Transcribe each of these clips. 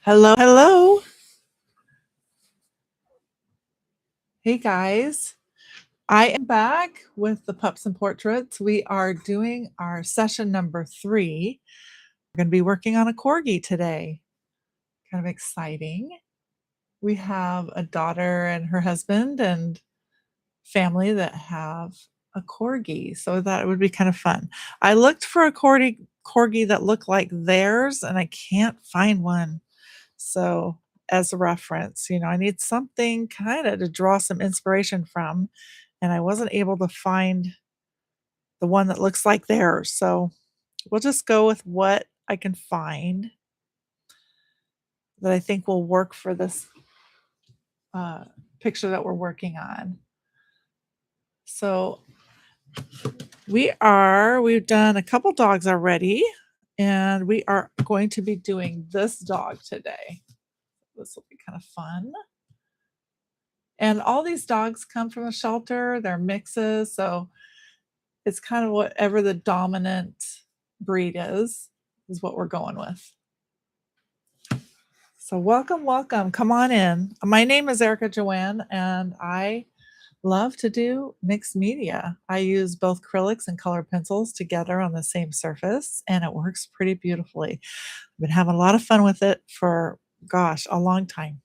Hello, hello. Hey guys. I am back with the Pups and Portraits. We are doing our session number 3. We're going to be working on a Corgi today. Kind of exciting. We have a daughter and her husband and family that have a Corgi, so that it would be kind of fun. I looked for a Corgi that looked like theirs, and I can't find one. So, as a reference, I need something kinda to draw some inspiration from, and I wasn't able to find the one that looks like theirs, so we'll just go with what I can find that I think will work for this, uh, picture that we're working on. So, we've done a couple dogs already, and we are going to be doing this dog today. This will be kind of fun. And all these dogs come from a shelter, they're mixes, so it's kind of whatever the dominant breed is what we're going with. So welcome, welcome. Come on in. My name is Erika Joanne, and I love to do mixed media. I use both acrylics and colored pencils together on the same surface, and it works pretty beautifully. I've been having a lot of fun with it for, gosh, a long time.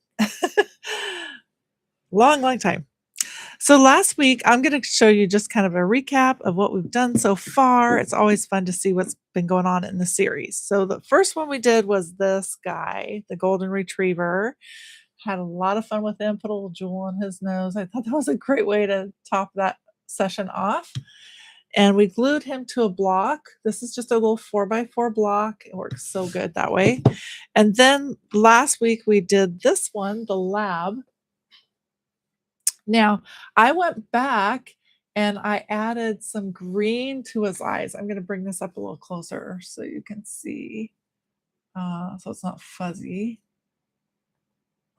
Long, long time. So last week, I'm going to show you just kind of a recap of what we've done so far. It's always fun to see what's been going on in the series. So the first one we did was this guy, the golden retriever. Had a lot of fun with him, put a little jewel on his nose. I thought that was a great way to top that session off. And we glued him to a block. This is just a little 4x4 block. It works so good that way. And then last week we did this one, the lab. Now, I went back and I added some green to his eyes. I'm going to bring this up a little closer so you can see. So it's not fuzzy.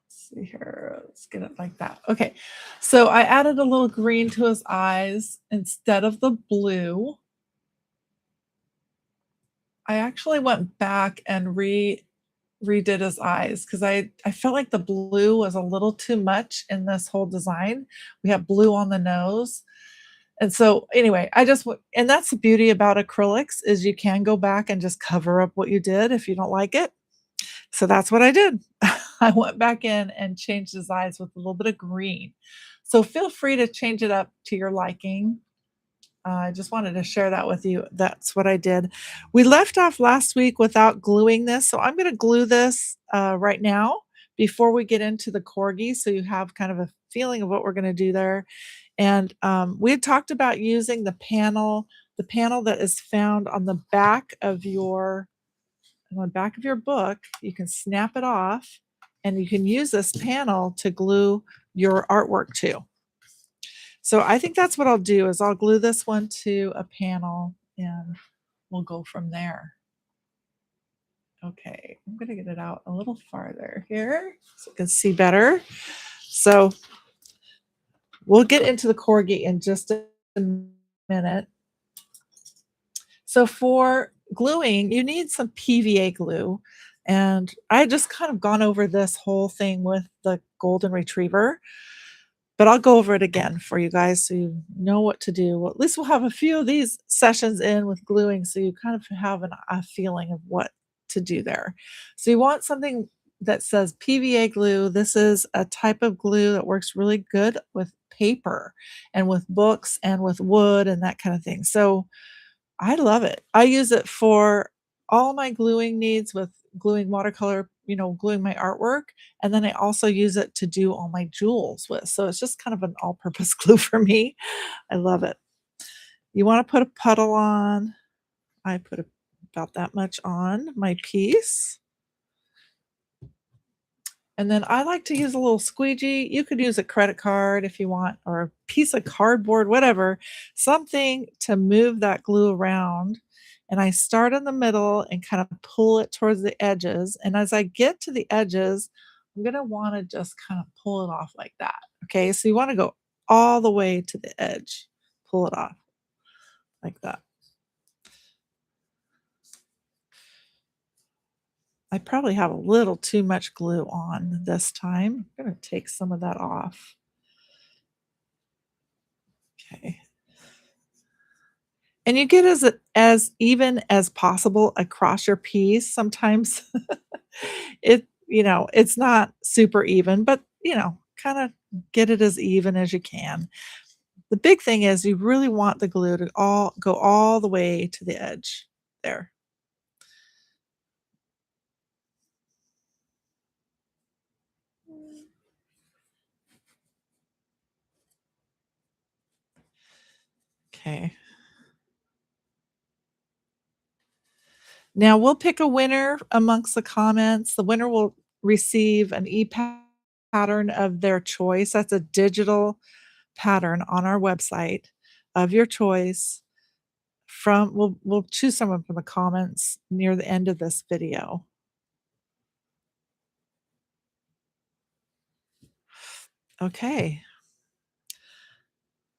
Let's see here. Let's get it like that. Okay. So I added a little green to his eyes instead of the blue. I actually went back and redid his eyes because I felt like the blue was a little too much in this whole design. We have blue on the nose. And so anyway, and that's the beauty about acrylics is you can go back and just cover up what you did if you don't like it. So that's what I did. I went back in and changed his eyes with a little bit of green. So feel free to change it up to your liking. I just wanted to share that with you. That's what I did. We left off last week without gluing this, so I'm going to glue this right now before we get into the Corgi, so you have kind of a feeling of what we're going to do there. And we had talked about using the panel that is found on the back of your book. You can snap it off, and you can use this panel to glue your artwork to. So I think that's what I'll do is I'll glue this one to a panel and we'll go from there. Okay, I'm going to get it out a little farther here so you can see better. So we'll get into the Corgi in just a minute. So for gluing, you need some PVA glue. And I just kind of gone over this whole thing with the golden retriever. But I'll go over it again for you guys so you know what to do. Well, at least we'll have a few of these sessions in with gluing so you kind of have a feeling of what to do there. So you want something that says PVA glue. This is a type of glue that works really good with paper and with books and with wood and that kind of thing. So I love it. I use it for all my gluing needs with gluing watercolor, gluing my artwork. And then I also use it to do all my jewels with. So it's just kind of an all purpose glue for me. I love it. You want to put a puddle on. I put about that much on my piece. And then I like to use a little squeegee. You could use a credit card if you want, or a piece of cardboard, whatever, something to move that glue around. And I start in the middle and kind of pull it towards the edges. And as I get to the edges, I'm going to want to just kind of pull it off like that. Okay, so you want to go all the way to the edge, pull it off like that. I probably have a little too much glue on this time. I'm gonna take some of that off. Okay. And you get as even as possible across your piece. Sometimes it's not super even, but, kinda get it as even as you can. The big thing is you really want the glue to all go all the way to the edge there. Okay. Now we'll pick a winner amongst the comments. The winner will receive an pattern of their choice. That's a digital pattern on our website of your choice from we'll choose someone from the comments near the end of this video. Okay.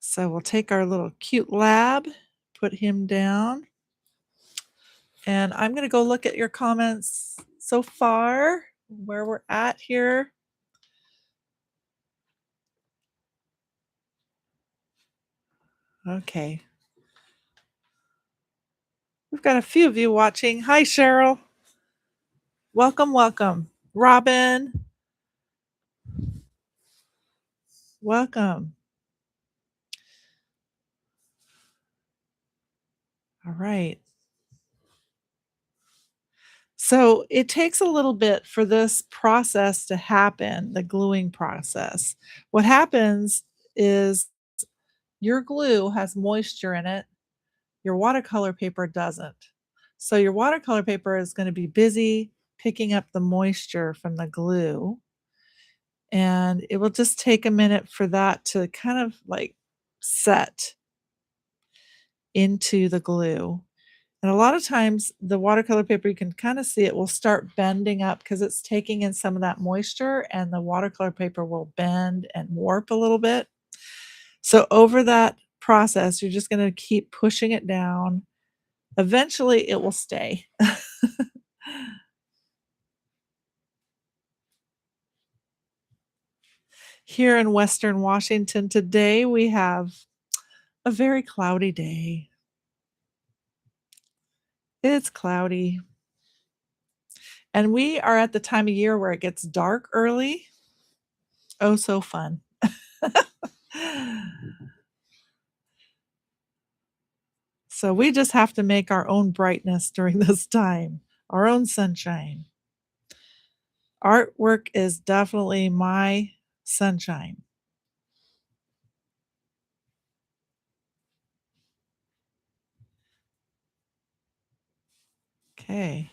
So we'll take our little cute lab, put him down, and I'm going to go look at your comments so far, where we're at here. Okay. We've got a few of you watching. Hi, Cheryl. Welcome, welcome. Robin, welcome. All right. So it takes a little bit for this process to happen, the gluing process. What happens is your glue has moisture in it, your watercolor paper doesn't. So your watercolor paper is going to be busy picking up the moisture from the glue, and it will just take a minute for that to kind of like set into the glue. And a lot of times, the watercolor paper, you can kind of see it will start bending up because it's taking in some of that moisture, and the watercolor paper will bend and warp a little bit. So, over that process, you're just going to keep pushing it down. Eventually, it will stay. Here in Western Washington today, we have a very cloudy day. It's cloudy. And we are at the time of year where it gets dark early. Oh, so fun. So we just have to make our own brightness during this time, our own sunshine. Artwork is definitely my sunshine. Okay.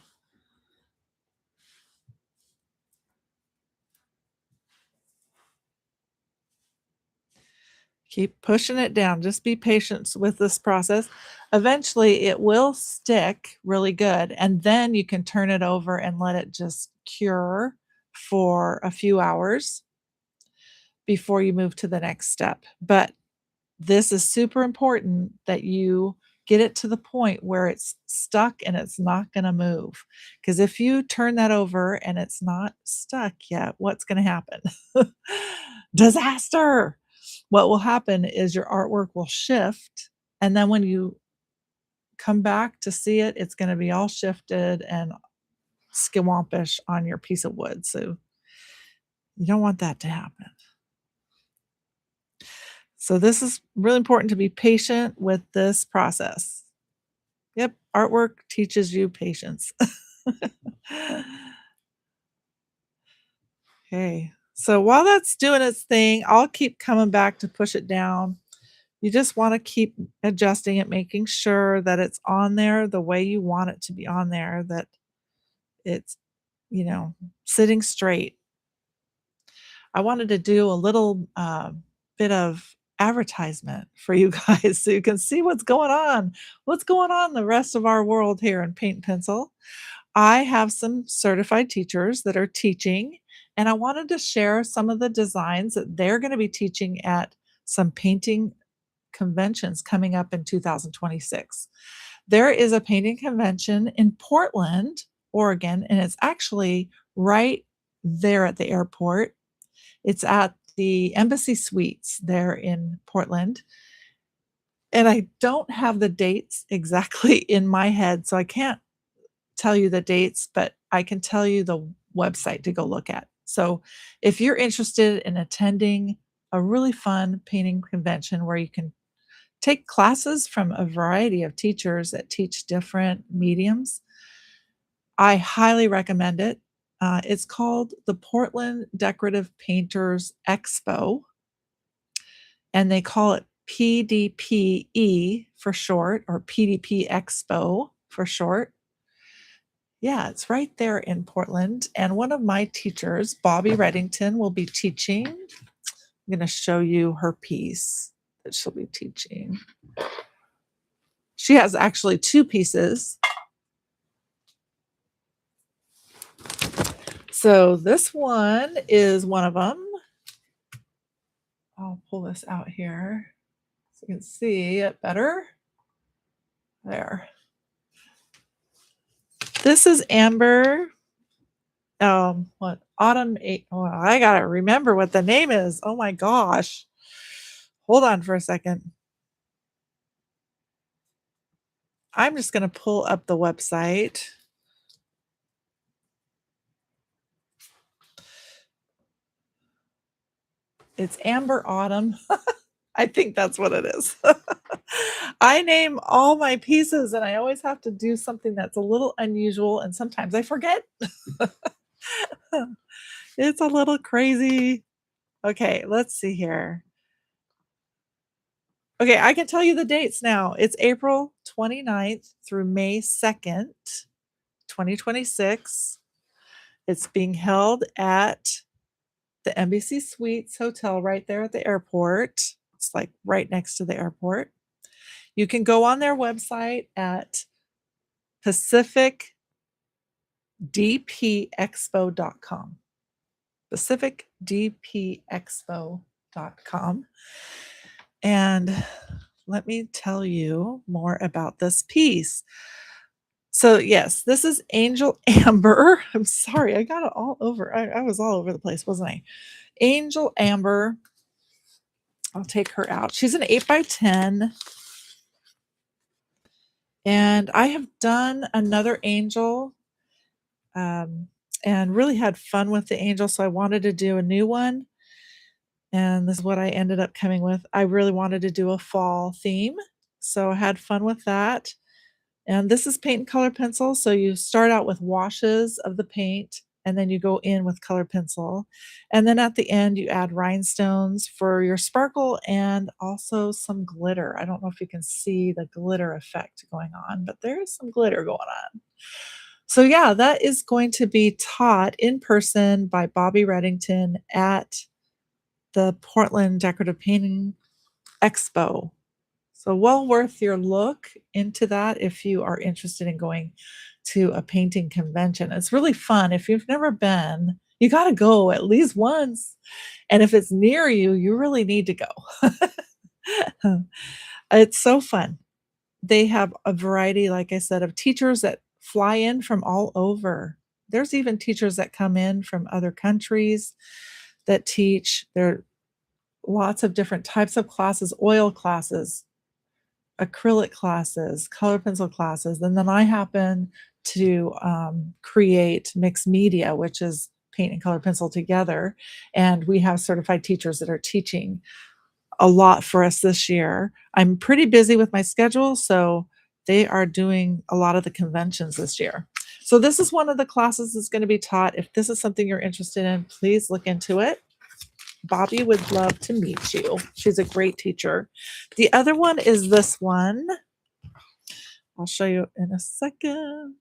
Keep pushing it down. Just be patient with this process. Eventually, it will stick really good, and then you can turn it over and let it just cure for a few hours before you move to the next step. But this is super important that you get it to the point where it's stuck and it's not going to move. Because if you turn that over and it's not stuck yet, what's going to happen? Disaster. What will happen is your artwork will shift. And then when you come back to see it, it's going to be all shifted and skawampish on your piece of wood. So you don't want that to happen. So this is really important to be patient with this process. Yep, artwork teaches you patience. Okay, so while that's doing its thing, I'll keep coming back to push it down. You just wanna keep adjusting it, making sure that it's on there the way you want it to be on there, that it's, you know, sitting straight. I wanted to do a little, bit of advertisement for you guys so you can see what's going on in the rest of our world here in Paint and Pencil. I have some certified teachers that are teaching, and I wanted to share some of the designs that they're gonna be teaching at some painting conventions coming up in 2026. There is a painting convention in Portland Oregon, and it's actually right there at the airport. It's at the Embassy Suites there in Portland. And I don't have the dates exactly in my head, so I can't tell you the dates, but I can tell you the website to go look at. So if you're interested in attending a really fun painting convention where you can take classes from a variety of teachers that teach different mediums, I highly recommend it. It's called the Portland Decorative Painters Expo, and they call it PDPE for short, or PDP Expo for short. Yeah, it's right there in Portland. And one of my teachers, Bobby Reddington, will be teaching. I'm going to show you her piece that she'll be teaching. She has actually two pieces. So this one is one of them. I'll pull this out here so you can see it better. There. This is Amber. What Autumn 8? Oh, I gotta remember what the name is. Oh my gosh. Hold on for a second. I'm just gonna pull up the website. It's Amber Autumn. I think that's what it is. I name all my pieces and I always have to do something that's a little unusual and sometimes I forget. It's a little crazy. Okay, let's see here. Okay, I can tell you the dates now. It's April 29th through May 2nd, 2026. It's being held at the Embassy Suites Hotel right there at the airport. It's like right next to the airport. You can go on their website at pacificdpexpo.com. pacificdpexpo.com. And let me tell you more about this piece. So yes, this is Angel Amber. I'm sorry, I got it all over. I was all over the place, wasn't I? Angel Amber. I'll take her out. She's an 8x10. And I have done another angel and really had fun with the angel. So I wanted to do a new one. And this is what I ended up coming with. I really wanted to do a fall theme. So I had fun with that. And this is paint and color pencil. So you start out with washes of the paint and then you go in with color pencil. And then at the end, you add rhinestones for your sparkle and also some glitter. I don't know if you can see the glitter effect going on, but there is some glitter going on. So yeah, that is going to be taught in person by Bobby Reddington at the Portland Decorative Painting Expo. So well worth your look into that if you are interested in going to a painting convention. It's really fun. If you've never been, you got to go at least once. And if it's near you, you really need to go. It's so fun. They have a variety, like I said, of teachers that fly in from all over. There's even teachers that come in from other countries that teach. There are lots of different types of classes, oil classes, acrylic classes, color pencil classes. And then I happen to create mixed media, which is paint and color pencil together. And we have certified teachers that are teaching a lot for us this year. I'm pretty busy with my schedule, so they are doing a lot of the conventions this year. So this is one of the classes that's going to be taught. If this is something you're interested in, please look into it. Bobby would love to meet you. She's a great teacher. The other one is this one. I'll show you in a second.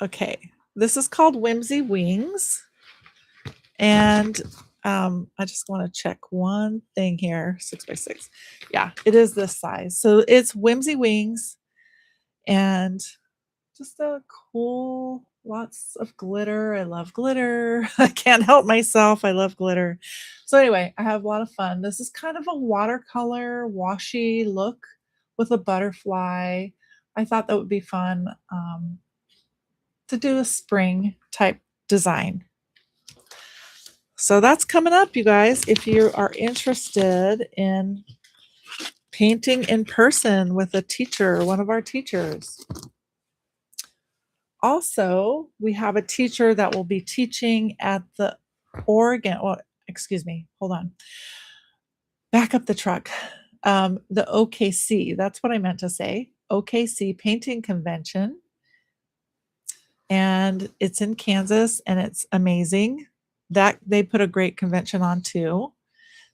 Okay, this is called Whimsy Wings. And I just want to check one thing here, 6x6. Yeah, it is this size. So it's Whimsy Wings and just a cool Lots of glitter. I love glitter. I can't help myself. I love glitter. So anyway, I have a lot of fun. This is kind of a watercolor washy look with a butterfly. I thought that would be fun to do a spring type design. So that's coming up, you guys. If you are interested in painting in person with a teacher, one of our teachers. Also, we have a teacher that will be teaching at the Oregon, well, excuse me, hold on. Back up the truck. The OKC, that's what I meant to say. OKC Painting Convention. And it's in Kansas and it's amazing. That they put a great convention on too.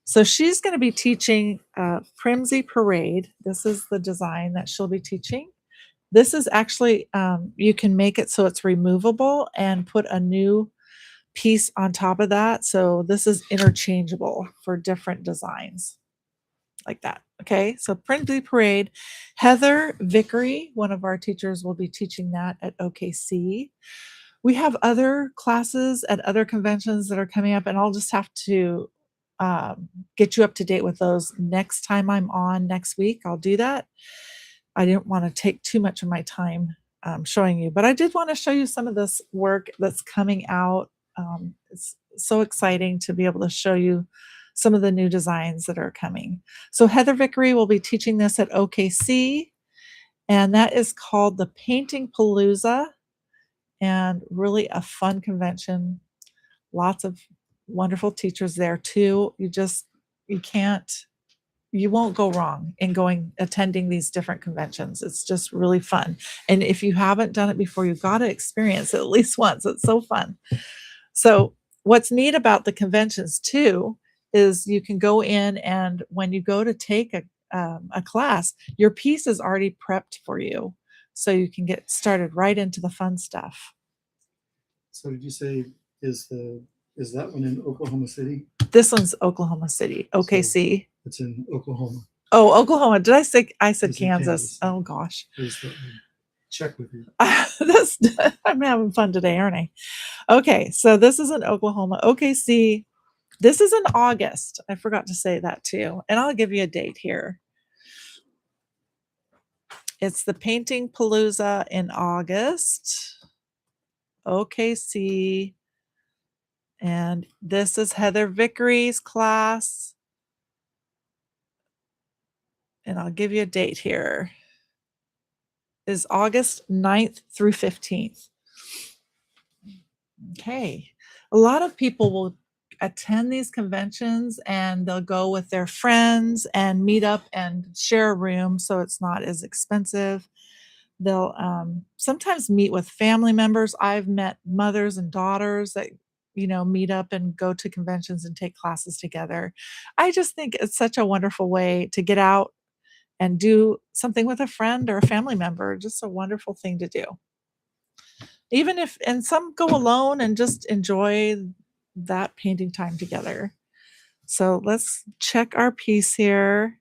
So she's going to be teaching Primsy Parade. This is the design that she'll be teaching. This is actually, you can make it so it's removable and put a new piece on top of that. So this is interchangeable for different designs like that. Okay, so Primsy Parade. Heather Vickery, one of our teachers, will be teaching that at OKC. We have other classes at other conventions that are coming up, and I'll just have to get you up to date with those next time I'm on next week. I'll do that. I didn't want to take too much of my time showing you, but I did want to show you some of this work that's coming out. It's so exciting to be able to show you some of the new designs that are coming. So Heather Vickery will be teaching this at OKC, and that is called the Painting Palooza, and really a fun convention. Lots of wonderful teachers there too. You won't go wrong in attending these different conventions. It's just really fun. And if you haven't done it before, you've got to experience it at least once. It's so fun. So what's neat about the conventions too is you can go in, and when you go to take a class, your piece is already prepped for you. So you can get started right into the fun stuff. So did you say is that one in Oklahoma City? This one's Oklahoma City, OKC. So it's in Oklahoma. Oh, Oklahoma. Did I say Kansas? Kansas. Oh gosh. Check with you. I'm having fun today, aren't I? Okay, so this is in Oklahoma. OKC. This is in August. I forgot to say that too. And I'll give you a date here. It's the Painting Palooza in August. OKC. And this is Heather Vickery's class. And I'll give you a date here. Is August 9th through 15th. Okay. A lot of people will attend these conventions and they'll go with their friends and meet up and share a room so it's not as expensive. They'll sometimes meet with family members. I've met mothers and daughters that meet up and go to conventions and take classes together. I just think it's such a wonderful way to get out and do something with a friend or a family member. Just a wonderful thing to do. Even if, and some go alone and just enjoy that painting time together. So let's check our piece here.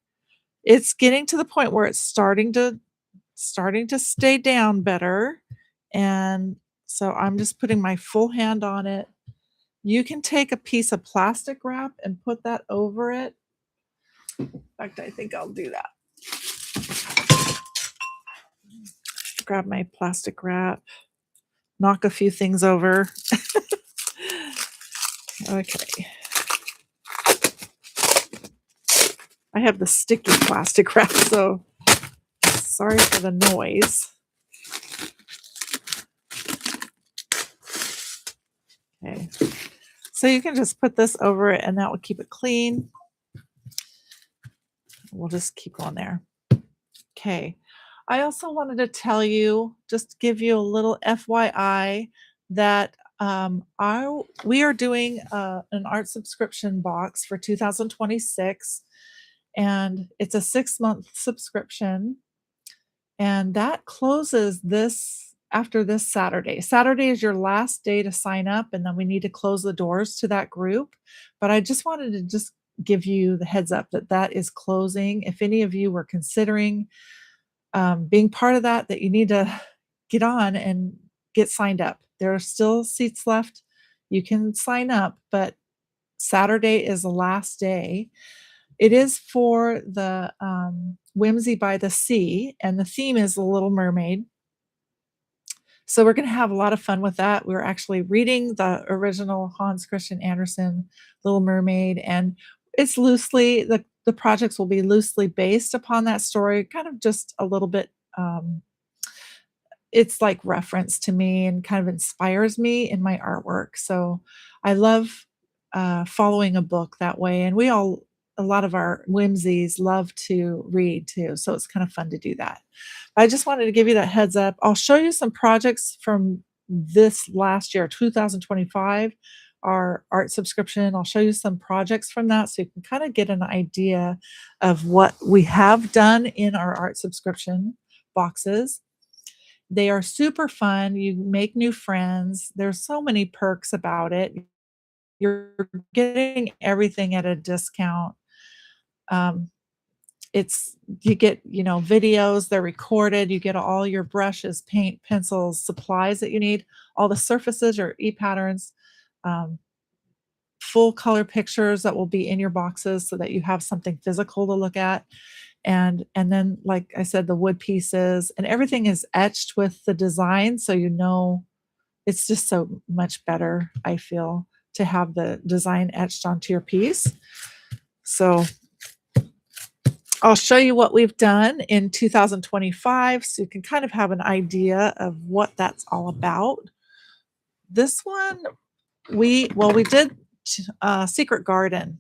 It's getting to the point where it's starting to stay down better. And so I'm just putting my full hand on it. You can take a piece of plastic wrap and put that over it. In fact, I think I'll do that. Grab my plastic wrap, knock a few things over. Okay. I have the sticky plastic wrap, so sorry for the noise. Okay. So you can just put this over it and that will keep it clean. We'll just keep going there. Okay. I also wanted to tell you, just give you a little FYI that we are doing an art subscription box for 2026, and it's a 6-month subscription, and that closes after this Saturday. Saturday is your last day to sign up, and then we need to close the doors to that group. But I just wanted to just give you the heads up that is closing. If any of you were considering being part of that you need to get on and get signed up. There are still seats left. You can sign up, but Saturday is the last day. It is for the Whimsy by the Sea, and the theme is The Little Mermaid. So we're going to have a lot of fun with that. We're actually reading the original Hans Christian Andersen Little Mermaid, and it's loosely the projects will be loosely based upon that story, kind of just a little bit. It's like reference to me and kind of inspires me in my artwork. So I love following a book that way, and a lot of our whimsies love to read too. So it's kind of fun to do that. I just wanted to give you that heads up. I'll show you some projects from this last year, 2025, our art subscription. I'll show you some projects from that so you can kind of get an idea of what we have done in our art subscription boxes. They are super fun. You make new friends. There's so many perks about it. You're getting everything at a discount. Um, it's you get, videos, they're recorded, you get all your brushes, paint, pencils, supplies that you need, all the surfaces, your e-patterns, um, full color pictures that will be in your boxes so that you have something physical to look at. And then, like I said, the wood pieces and everything is etched with the design, so it's just so much better, I feel, to have the design etched onto your piece. So I'll show you what we've done in 2025 so you can kind of have an idea of what that's all about. This one, we did Secret Garden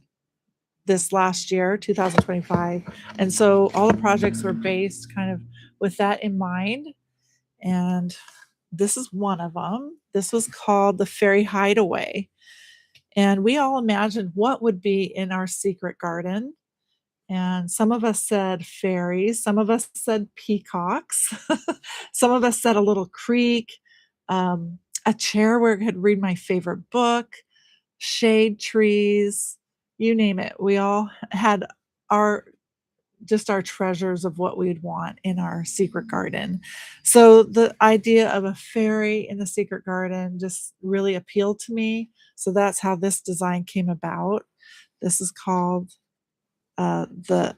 this last year, 2025. And so all the projects were based kind of with that in mind. And this is one of them. This was called the Fairy Hideaway. And we all imagined what would be in our secret garden. And some of us said fairies, some of us said peacocks, some of us said a little creek, a chair where I could read my favorite book, shade trees, you name it. We all had our our treasures of what we'd want in our secret garden. So the idea of a fairy in the secret garden just really appealed to me. So that's how this design came about. This is called the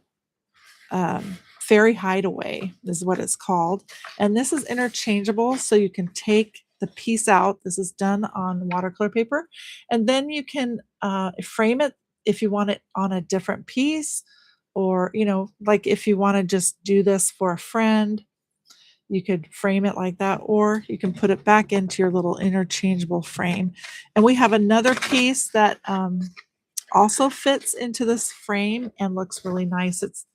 Fairy Hideaway is what it's called. And this is interchangeable, so you can take the piece out. This is done on watercolor paper. And then you can frame it if you want it on a different piece, or, like if you want to just do this for a friend, you could frame it like that, or you can put it back into your little interchangeable frame. And we have another piece that also fits into this frame and looks really nice. It's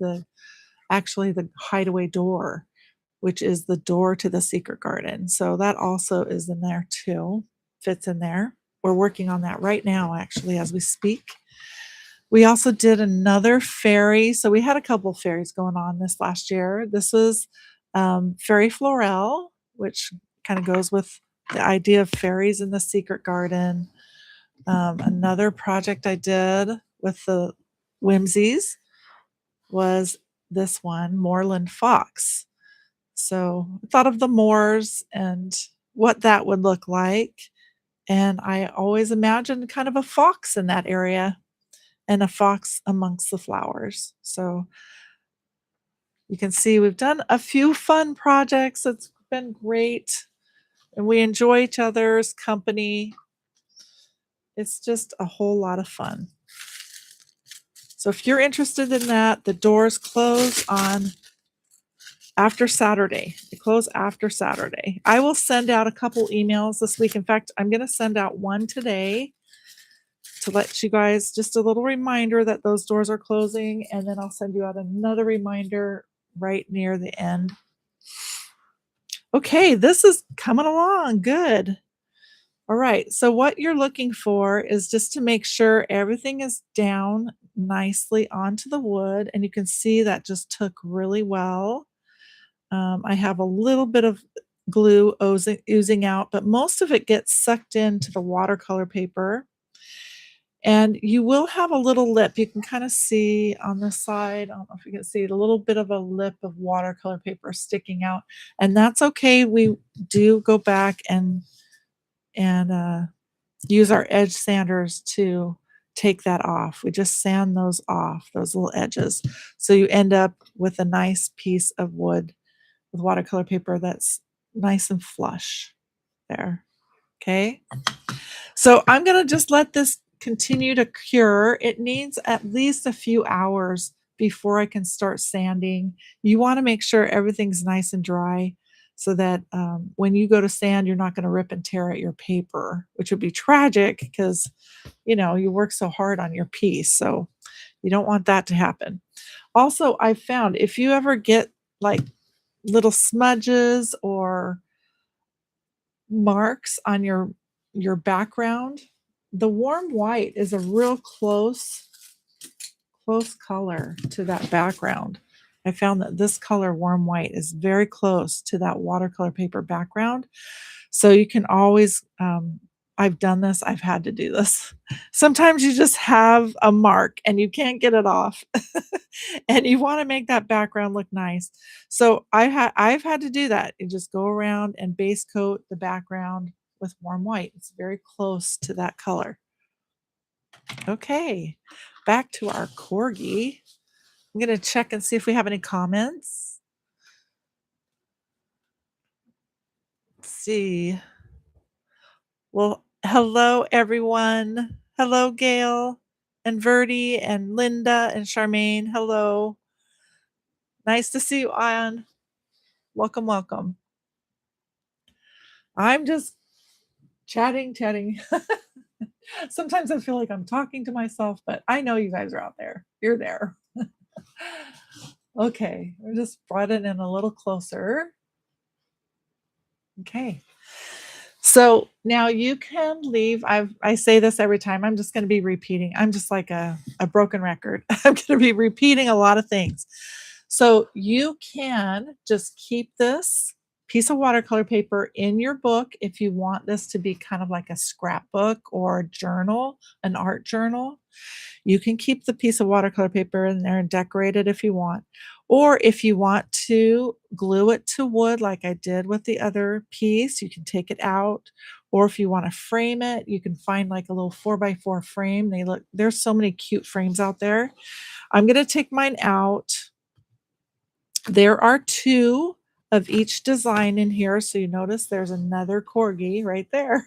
actually the hideaway door, which is the door to the secret garden. So that also is in there too, fits in there. We're working on that right now, actually, as we speak. We also did another fairy. So we had a couple fairies going on this last year. This was Fairy Florel, which kind of goes with the idea of fairies in the secret garden. Another project I did with the Whimsies was this one, Moorland Fox. So I thought of the moors and what that would look like. And I always imagined kind of a fox in that area and a fox amongst the flowers. So you can see we've done a few fun projects. It's been great. And we enjoy each other's company. It's just a whole lot of fun. So if you're interested in that, the doors close on after Saturday. They close after Saturday. I will send out a couple emails this week. In fact, I'm going to send out one today to let you guys just a little reminder that those doors are closing. And then I'll send you out another reminder right near the end. Okay, this is coming along good. All right, so what you're looking for is just to make sure everything is down nicely onto the wood. And you can see that just took really well. I have a little bit of glue oozing out, but most of it gets sucked into the watercolor paper. And you will have a little lip. You can kind of see on the side, I don't know if you can see it, a little bit of a lip of watercolor paper sticking out. And that's okay. We do go back and use our edge sanders to take that off. We just sand those off, those little edges. So you end up with a nice piece of wood with watercolor paper that's nice and flush there. Okay. So I'm going to just let this continue to cure. It needs at least a few hours before I can start sanding. You want to make sure everything's nice and dry so that when you go to sand, you're not going to rip and tear at your paper, which would be tragic because, you work so hard on your piece. So you don't want that to happen. Also, I've found if you ever get like little smudges or marks on your background, the warm white is a real close color to that background. I found that this color, warm white, is very close to that watercolor paper background. So you can always, I've done this, I've had to do this. Sometimes you just have a mark and you can't get it off. And you want to make that background look nice. So I've had to do that. You just go around and base coat the background with warm white. It's very close to that color. Okay, back to our Corgi. I'm going to check and see if we have any comments. Let's see. Well, hello, everyone. Hello, Gail and Verdi and Linda and Charmaine. Hello. Nice to see you, Ion. Welcome, welcome. I'm just chatting. Sometimes I feel like I'm talking to myself, but I know you guys are out there. You're there. Okay, I just brought it in a little closer. Okay. So now you can leave. I say this every time. I'm just going to be repeating. I'm just like a broken record. I'm going to be repeating a lot of things. So you can just keep this piece of watercolor paper in your book if you want this to be kind of like a scrapbook or a journal, an art journal. You can keep the piece of watercolor paper in there and decorate it if you want. Or if you want to glue it to wood like I did with the other piece, you can take it out. Or if you want to frame it, you can find like a little 4x4 frame. There's so many cute frames out there. I'm going to take mine out. There are 2 of each design in here. So you notice there's another Corgi right there.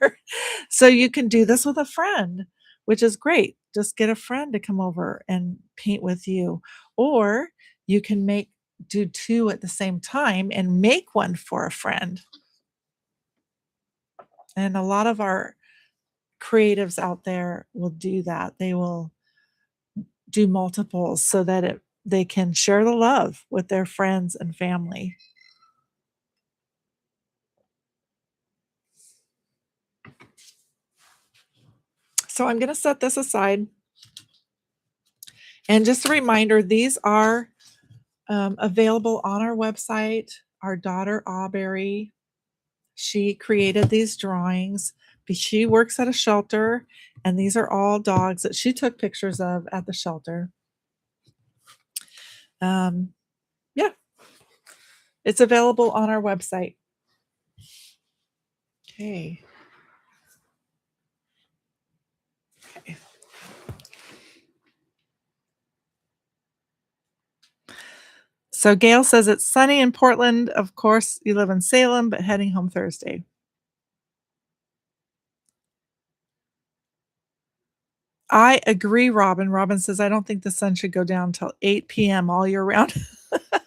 So you can do this with a friend, which is great. Just get a friend to come over and paint with you. Or you can do 2 at the same time and make one for a friend. And a lot of our creatives out there will do that. They will do multiples so that they can share the love with their friends and family. So I'm going to set this aside. And just a reminder, these are available on our website. Our daughter, Aubrey, she created these drawings. She works at a shelter, and these are all dogs that she took pictures of at the shelter. Yeah, it's available on our website. Okay. So Gail says it's sunny in Portland. Of course, you live in Salem, but heading home Thursday. I agree, Robin. Robin says, I don't think the sun should go down until 8 p.m. all year round.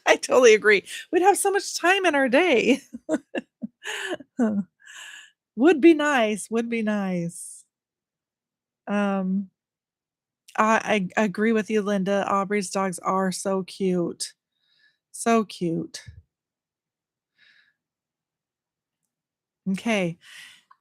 I totally agree. We'd have so much time in our day. Would be nice. Would be nice. I agree with you, Linda. Aubrey's dogs are so cute. So cute. Okay.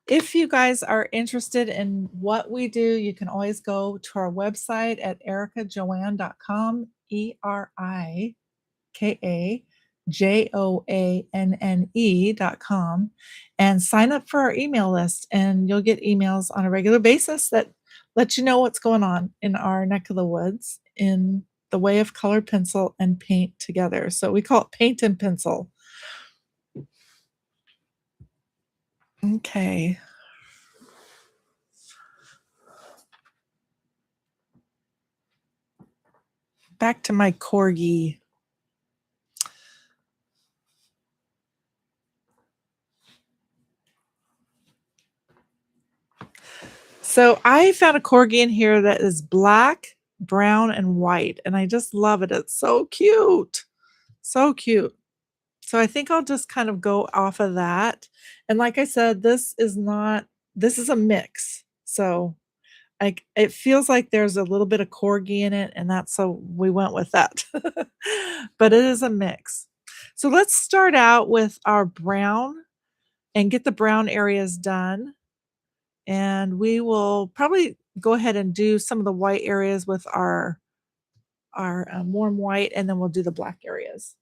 If you guys are interested in what we do, you can always go to our website at erikajoanne.com, ErikaJoanne.com, and sign up for our email list, and you'll get emails on a regular basis that let you know what's going on in our neck of the woods in the way of colored pencil and paint together. So we call it paint and pencil. Okay. Back to my Corgi. So I found a Corgi in here that is black, brown, and white, and I just love it. It's so cute. So cute. So I think I'll just kind of go off of that. And like I said, this is a mix. So like it feels like there's a little bit of Corgi in it, and that's so we went with that. But it is a mix. So let's start out with our brown and get the brown areas done. And we will probably go ahead and do some of the white areas with our warm white, and then we'll do the black areas.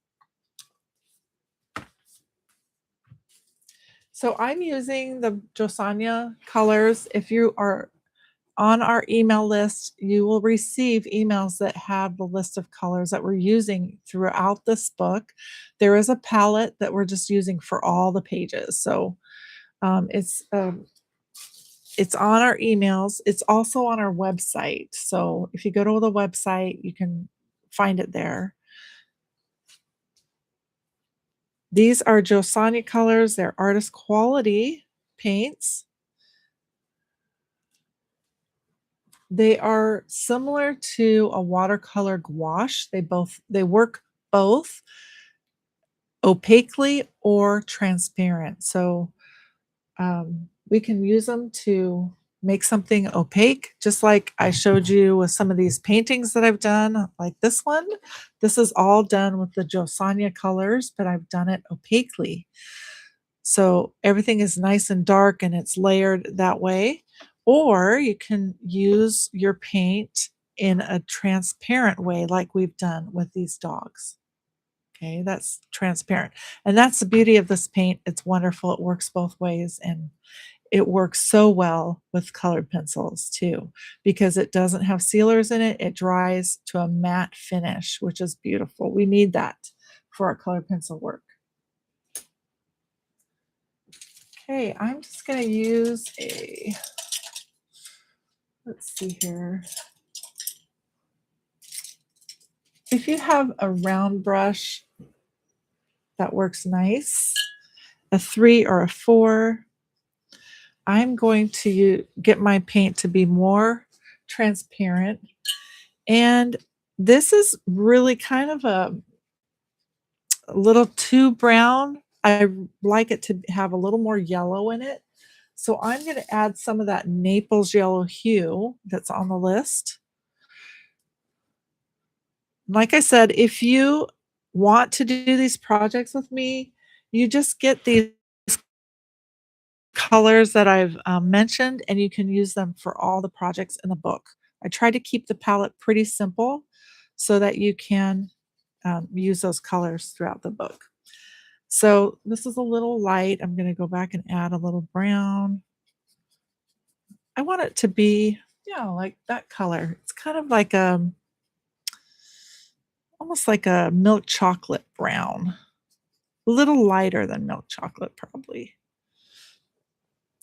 So I'm using the Josanya colors. If you are on our email list, you will receive emails that have the list of colors that we're using throughout this book. There is a palette that we're just using for all the pages. So it's on our emails. It's also on our website. So if you go to the website, you can find it there. These are Josanya colors. They're artist quality paints. They are similar to a watercolor gouache. They work both opaquely or transparent. So we can use them to make something opaque, just like I showed you with some of these paintings that I've done, like this one. This is all done with the Josanya colors, but I've done it opaquely. So everything is nice and dark and it's layered that way. Or you can use your paint in a transparent way, like we've done with these dogs. Okay, that's transparent. And that's the beauty of this paint. It's wonderful. It works both ways. And it works so well with colored pencils too, because it doesn't have sealers in it. It dries to a matte finish, which is beautiful. We need that for our colored pencil work. Okay, I'm just going to use let's see here. If you have a round brush, that works nice. A 3 or a 4. I'm going to get my paint to be more transparent. And this is really kind of a little too brown. I like it to have a little more yellow in it. So I'm going to add some of that Naples yellow hue that's on the list. Like I said, if you want to do these projects with me, you just get these colors that I've mentioned, and you can use them for all the projects in the book. I try to keep the palette pretty simple so that you can use those colors throughout the book. So this is a little light. I'm going to go back and add a little brown. I want it to be, like that color. It's kind of like almost like a milk chocolate brown. A little lighter than milk chocolate, probably.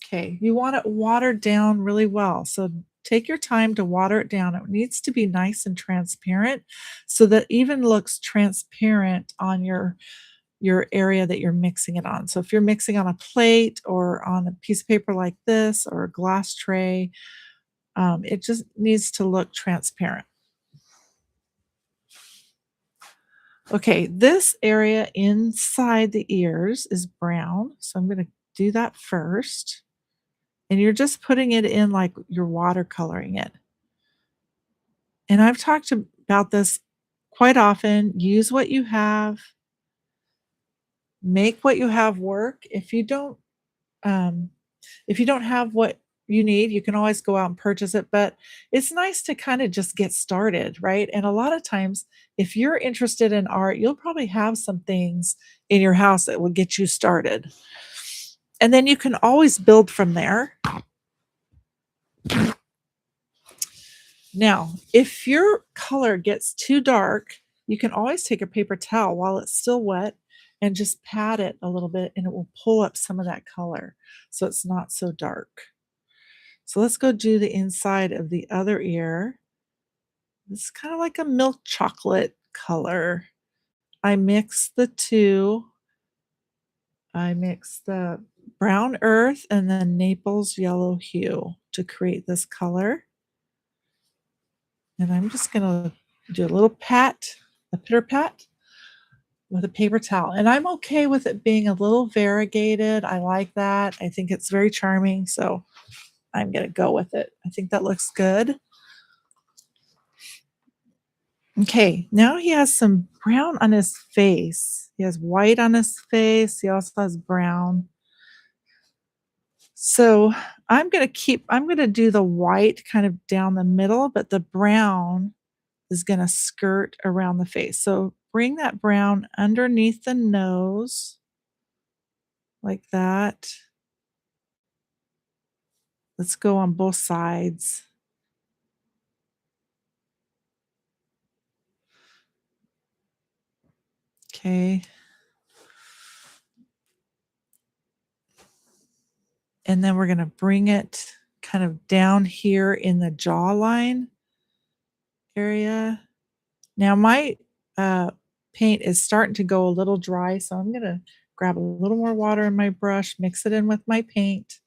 Okay, you want it watered down really well. So take your time to water it down. It needs to be nice and transparent so that even looks transparent on your area that you're mixing it on. So if you're mixing on a plate or on a piece of paper like this or a glass tray, it just needs to look transparent. Okay, this area inside the ears is brown, so I'm going to do that first. And you're just putting it in like you're watercoloring it. And I've talked about this quite often. Use what you have. Make what you have work. If you don't have what you need, you can always go out and purchase it, but it's nice to kind of just get started, right? And a lot of times, if you're interested in art, you'll probably have some things in your house that will get you started. And then you can always build from there. Now, if your color gets too dark, you can always take a paper towel while it's still wet and just pat it a little bit and it will pull up some of that color so it's not so dark. So let's go do the inside of the other ear. It's kind of like a milk chocolate color. I mix the two. I mix the brown earth and then Naples yellow hue to create this color. And I'm just gonna do a little pat, a pitter pat with a paper towel. And I'm okay with it being a little variegated. I like that. I think it's very charming. So I'm gonna go with it. I think that looks good. Okay, now he has some brown on his face. He has white on his face. He also has brown. So I'm gonna do the white kind of down the middle, but the brown is gonna skirt around the face. So bring that brown underneath the nose like that. Let's go on both sides. Okay. And then we're gonna bring it kind of down here in the jawline area. Now my paint is starting to go a little dry, so I'm gonna grab a little more water in my brush, mix it in with my paint.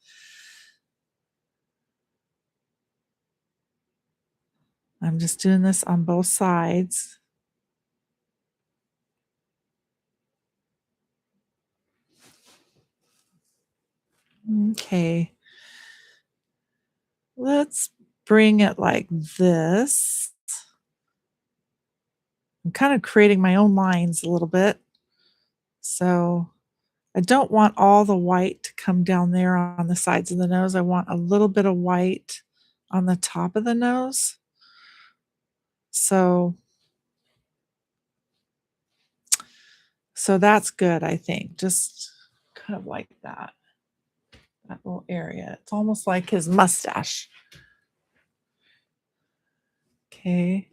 I'm just doing this on both sides. Okay, let's bring it like this. I'm kind of creating my own lines a little bit. So I don't want all the white to come down there on the sides of the nose. I want a little bit of white on the top of the nose. So that's good, I think. Just kind of like that little area. It's almost like his mustache. Okay.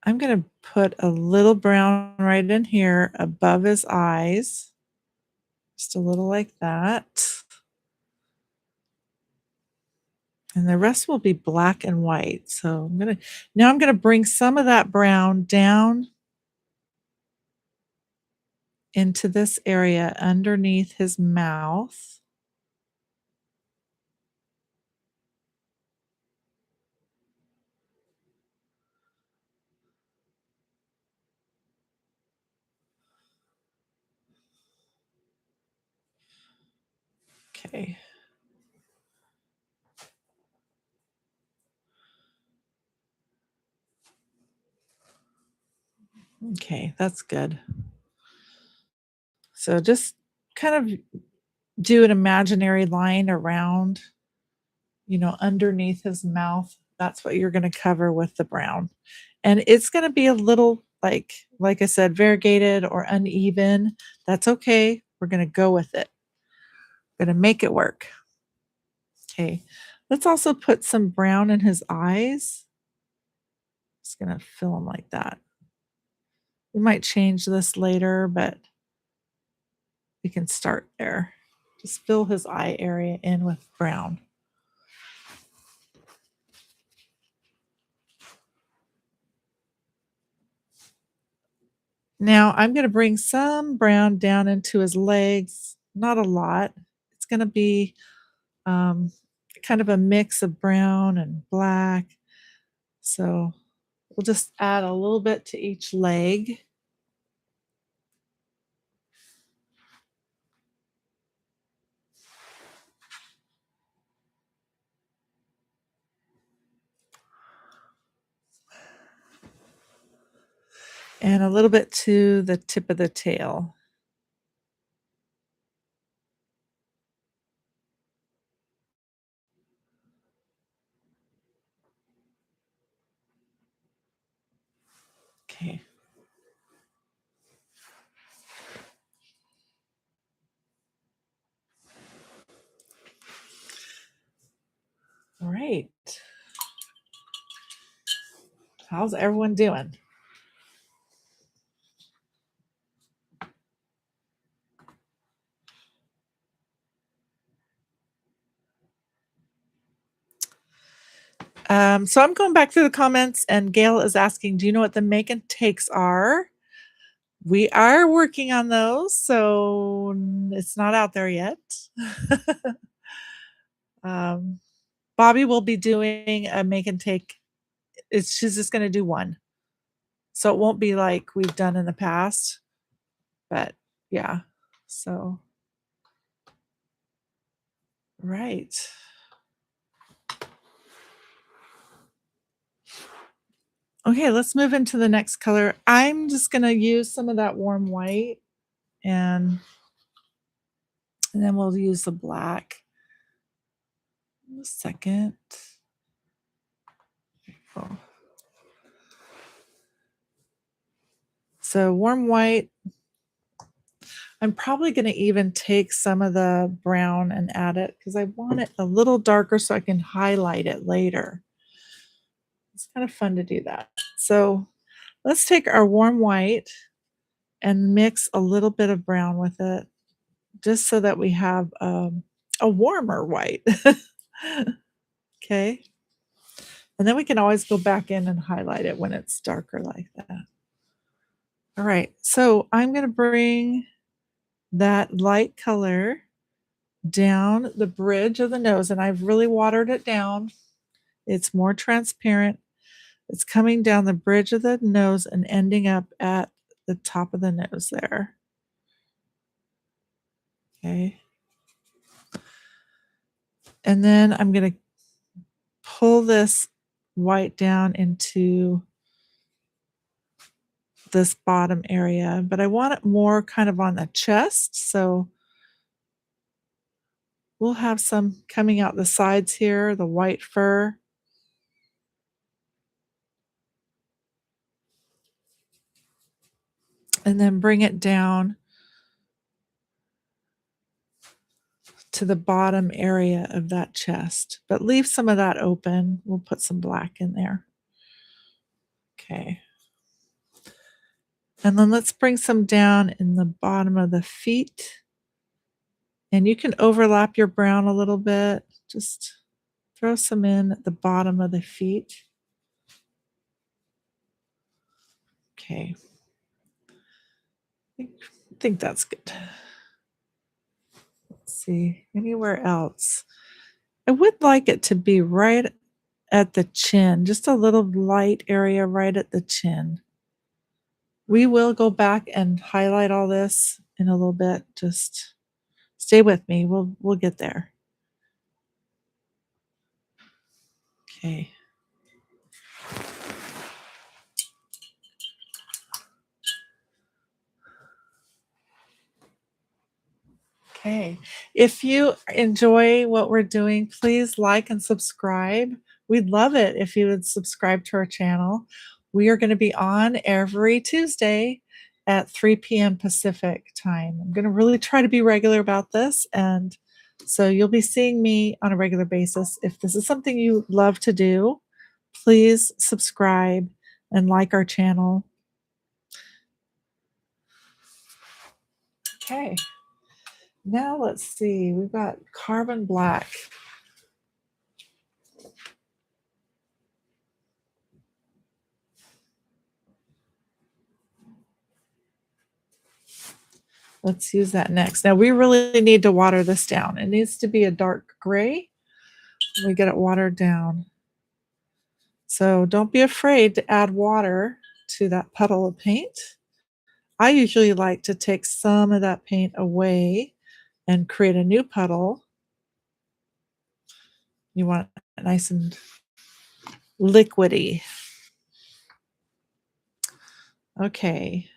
I'm gonna put a little brown right in here above his eyes. Just a little like that. And the rest will be black and white. So I'm gonna bring some of that brown down into this area underneath his mouth. Okay. Okay, that's good. So just kind of do an imaginary line around, underneath his mouth. That's what you're going to cover with the brown. And it's going to be a little like I said, variegated or uneven. That's okay. We're going to go with it. We're going to make it work. Okay. Let's also put some brown in his eyes. Just going to fill them like that. We might change this later, but we can start there. Just fill his eye area in with brown. Now I'm going to bring some brown down into his legs, not a lot. It's going to be kind of a mix of brown and black. So we'll just add a little bit to each leg. And a little bit to the tip of the tail. Okay. right. How's everyone doing? So I'm going back through the comments, and Gail is asking, do you know what the make and takes are? We are working on those, so it's not out there yet. Bobby will be doing a make and take. She's just going to do one. So it won't be like we've done in the past, but yeah. So, right. Okay, let's move into the next color. I'm just going to use some of that warm white, and then we'll use the black. A second. Oh. So warm white. I'm probably going to even take some of the brown and add it because I want it a little darker so I can highlight it later. It's kind of fun to do that. So let's take our warm white and mix a little bit of brown with it, just so that we have a warmer white. Okay. And then we can always go back in and highlight it when it's darker like that. All right. So I'm going to bring that light color down the bridge of the nose, and I've really watered it down. It's more transparent. It's coming down the bridge of the nose and ending up at the top of the nose there. Okay. And then I'm going to pull this white down into this bottom area, but I want it more kind of on the chest. So we'll have some coming out the sides here, the white fur. And then bring it down to the bottom area of that chest, but leave some of that open. We'll put some black in there. Okay. And then let's bring some down in the bottom of the feet. And you can overlap your brown a little bit. Just throw some in at the bottom of the feet. Okay. I think that's good. Let's see, anywhere else. I would like it to be right at the chin, just a little light area right at the chin. We will go back and highlight all this in a little bit. Just stay with me. We'll get there. Okay. Okay. If you enjoy what we're doing, please like and subscribe. We'd love it if you would subscribe to our channel. We are going to be on every Tuesday at 3 p.m. Pacific time. I'm going to really try to be regular about this. And so you'll be seeing me on a regular basis. If this is something you love to do, please subscribe and like our channel. Okay. Now let's see, we've got carbon black. Let's use that next. Now we really need to water this down. It needs to be a dark gray. We get it watered down. So don't be afraid to add water to that puddle of paint. I usually like to take some of that paint away and create a new puddle. You want it nice and liquidy. Okay.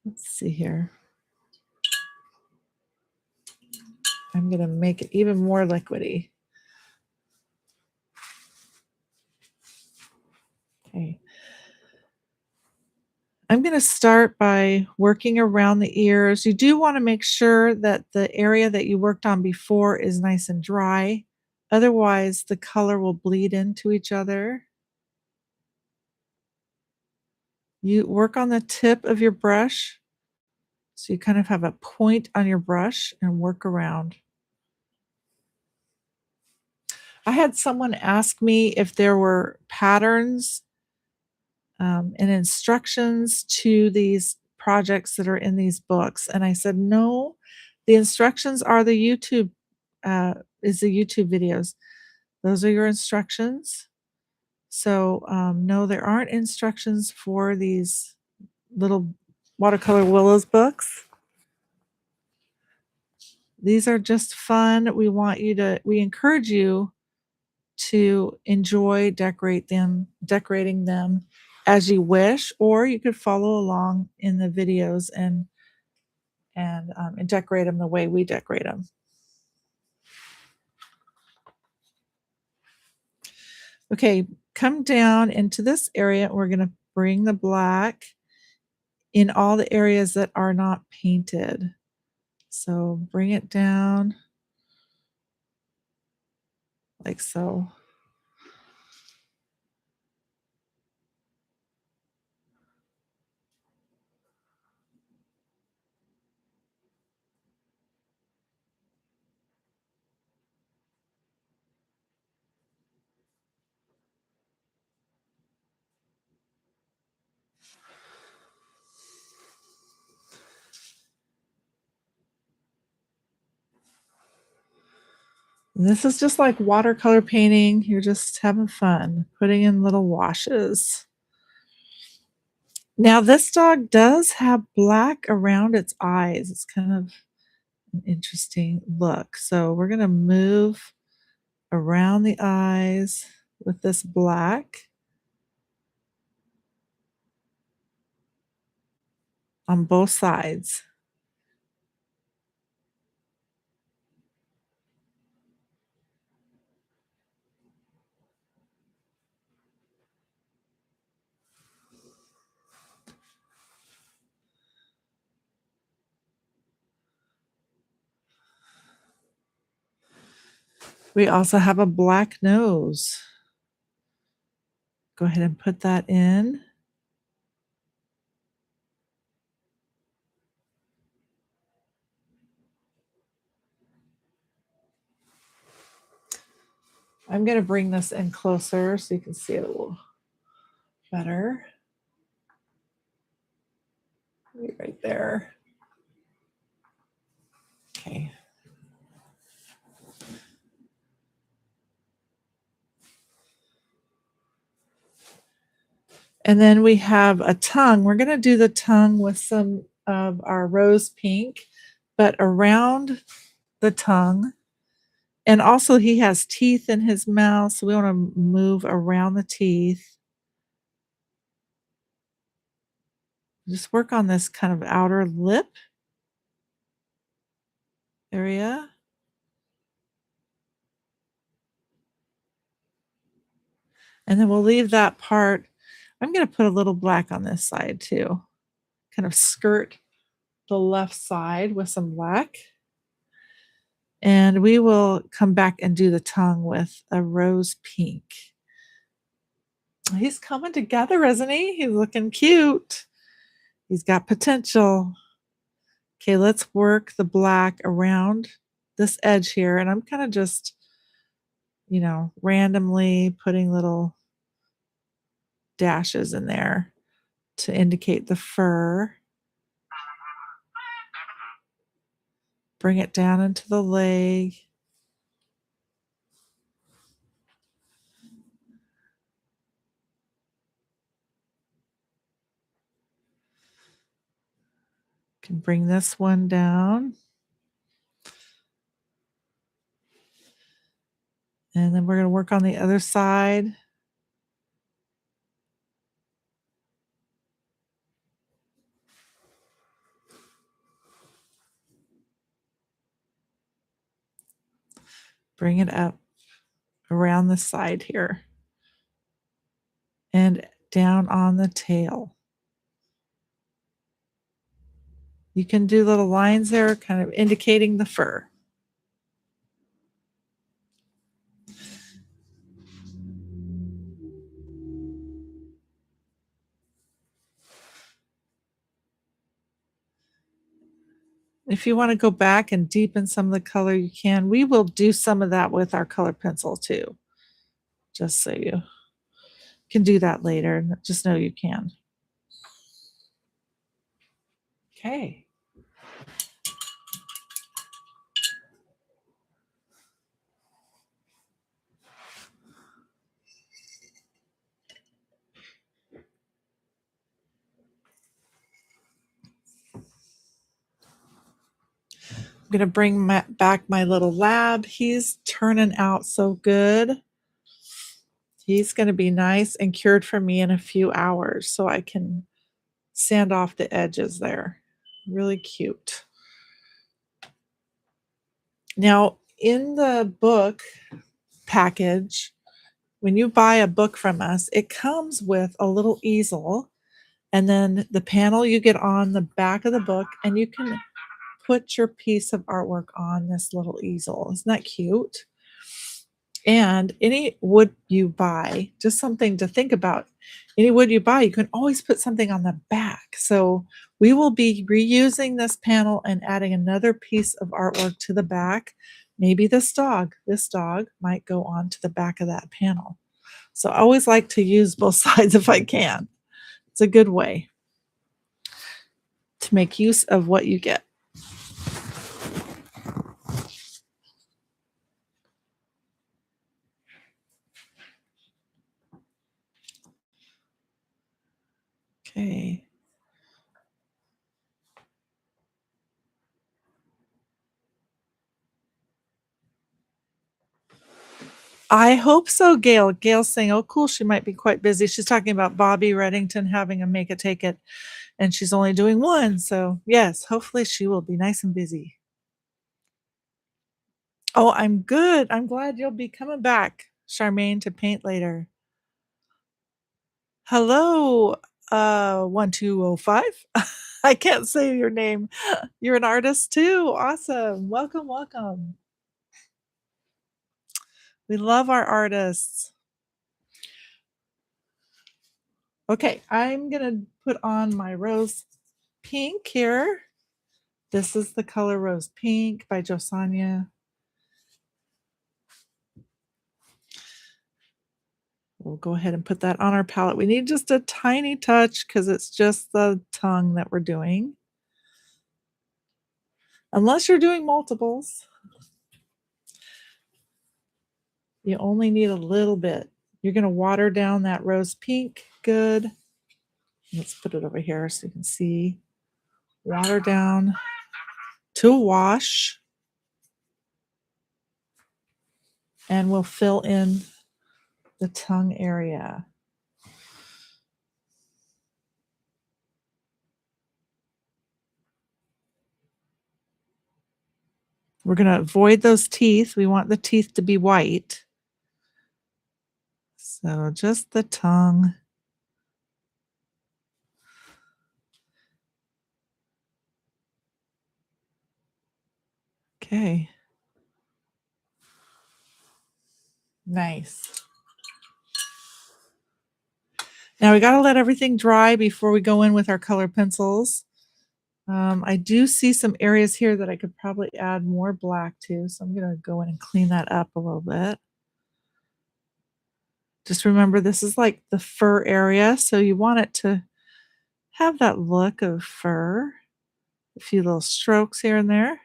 Let's see here. I'm going to make it even more liquidy. Okay. I'm going to start by working around the ears. You do want to make sure that the area that you worked on before is nice and dry Otherwise, the color will bleed into each other. You work on the tip of your brush, so you kind of have a point on your brush and work around. I had someone ask me if there were patterns and instructions to these projects that are in these books, and I said, "No, the instructions are the YouTube, the YouTube videos. Those are your instructions." So, no, there aren't instructions for these little watercolor willows books. These are just fun. We encourage you to enjoy decorating them as you wish, or you could follow along in the videos and decorate them the way we decorate them. Okay, come down into this area. We're going to bring the black in all the areas that are not painted. So bring it down like so. And this is just like watercolor painting. You're just having fun, putting in little washes. Now, this dog does have black around its eyes. It's kind of an interesting look. So we're going to move around the eyes with this black on both sides. We also have a black nose. Go ahead and put that in. I'm going to bring this in closer so you can see it a little better. Right there. Okay. And then we have a tongue. We're going to do the tongue with some of our rose pink, but around the tongue. And also he has teeth in his mouth, so we want to move around the teeth. Just work on this kind of outer lip area. And then we'll leave that part. I'm going to put a little black on this side too. Kind of skirt the left side with some black. And we will come back and do the tongue with a rose pink. He's coming together, isn't he? He's looking cute. He's got potential. Okay, let's work the black around this edge here. And I'm kind of just, randomly putting little dashes in there to indicate the fur. Bring it down into the leg. Can bring this one down. And then we're going to work on the other side. Bring it up around the side here. And down on the tail. You can do little lines there, kind of indicating the fur. If you want to go back and deepen some of the color, you can. We will do some of that with our color pencil too, just so you can do that later. Just know you can. Okay. I'm going to bring back my little lab. He's turning out so good. He's going to be nice and cured for me in a few hours so I can sand off the edges there. Really cute. Now, in the book package, when you buy a book from us, it comes with a little easel and then the panel you get on the back of the book, and you can put your piece of artwork on this little easel. Isn't that cute? And any wood you buy, just something to think about. Any wood you buy, you can always put something on the back. So we will be reusing this panel and adding another piece of artwork to the back. Maybe this dog might go on to the back of that panel. So I always like to use both sides if I can. It's a good way to make use of what you get. Okay. I hope so, Gail. Gail's saying, oh, cool, she might be quite busy. She's talking about Bobby Reddington having a make it take it, and she's only doing one. So, yes, hopefully she will be nice and busy. Oh, I'm good. I'm glad you'll be coming back, Charmaine, to paint later. Hello, 1205. I can't say your name. You're an artist too. Awesome. Welcome, welcome. We love our artists. Okay, I'm going to put on my rose pink here. This is the color Rose Pink by Josanya. We'll go ahead and put that on our palette. We need just a tiny touch because it's just the tongue that we're doing. Unless you're doing multiples, you only need a little bit. You're going to water down that rose pink. Good. Let's put it over here so you can see. Water down to a wash. And we'll fill in the tongue area. We're going to avoid those teeth. We want the teeth to be white. So just the tongue. Okay. Nice. Now we got to let everything dry before we go in with our color pencils. I do see some areas here that I could probably add more black to, so I'm going to go in and clean that up a little bit. Just remember, this is like the fur area, so you want it to have that look of fur. A few little strokes here and there.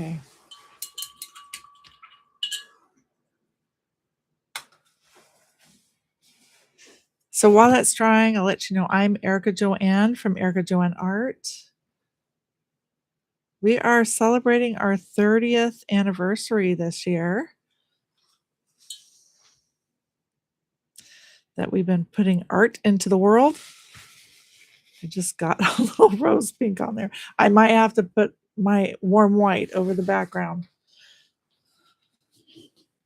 Okay. So while that's drying, I'll let you know I'm Erika Joanne from Erika Joanne Art. We are celebrating our 30th anniversary this year that we've been putting art into the world. I just got a little rose pink on there. I might have to put my warm white over the background.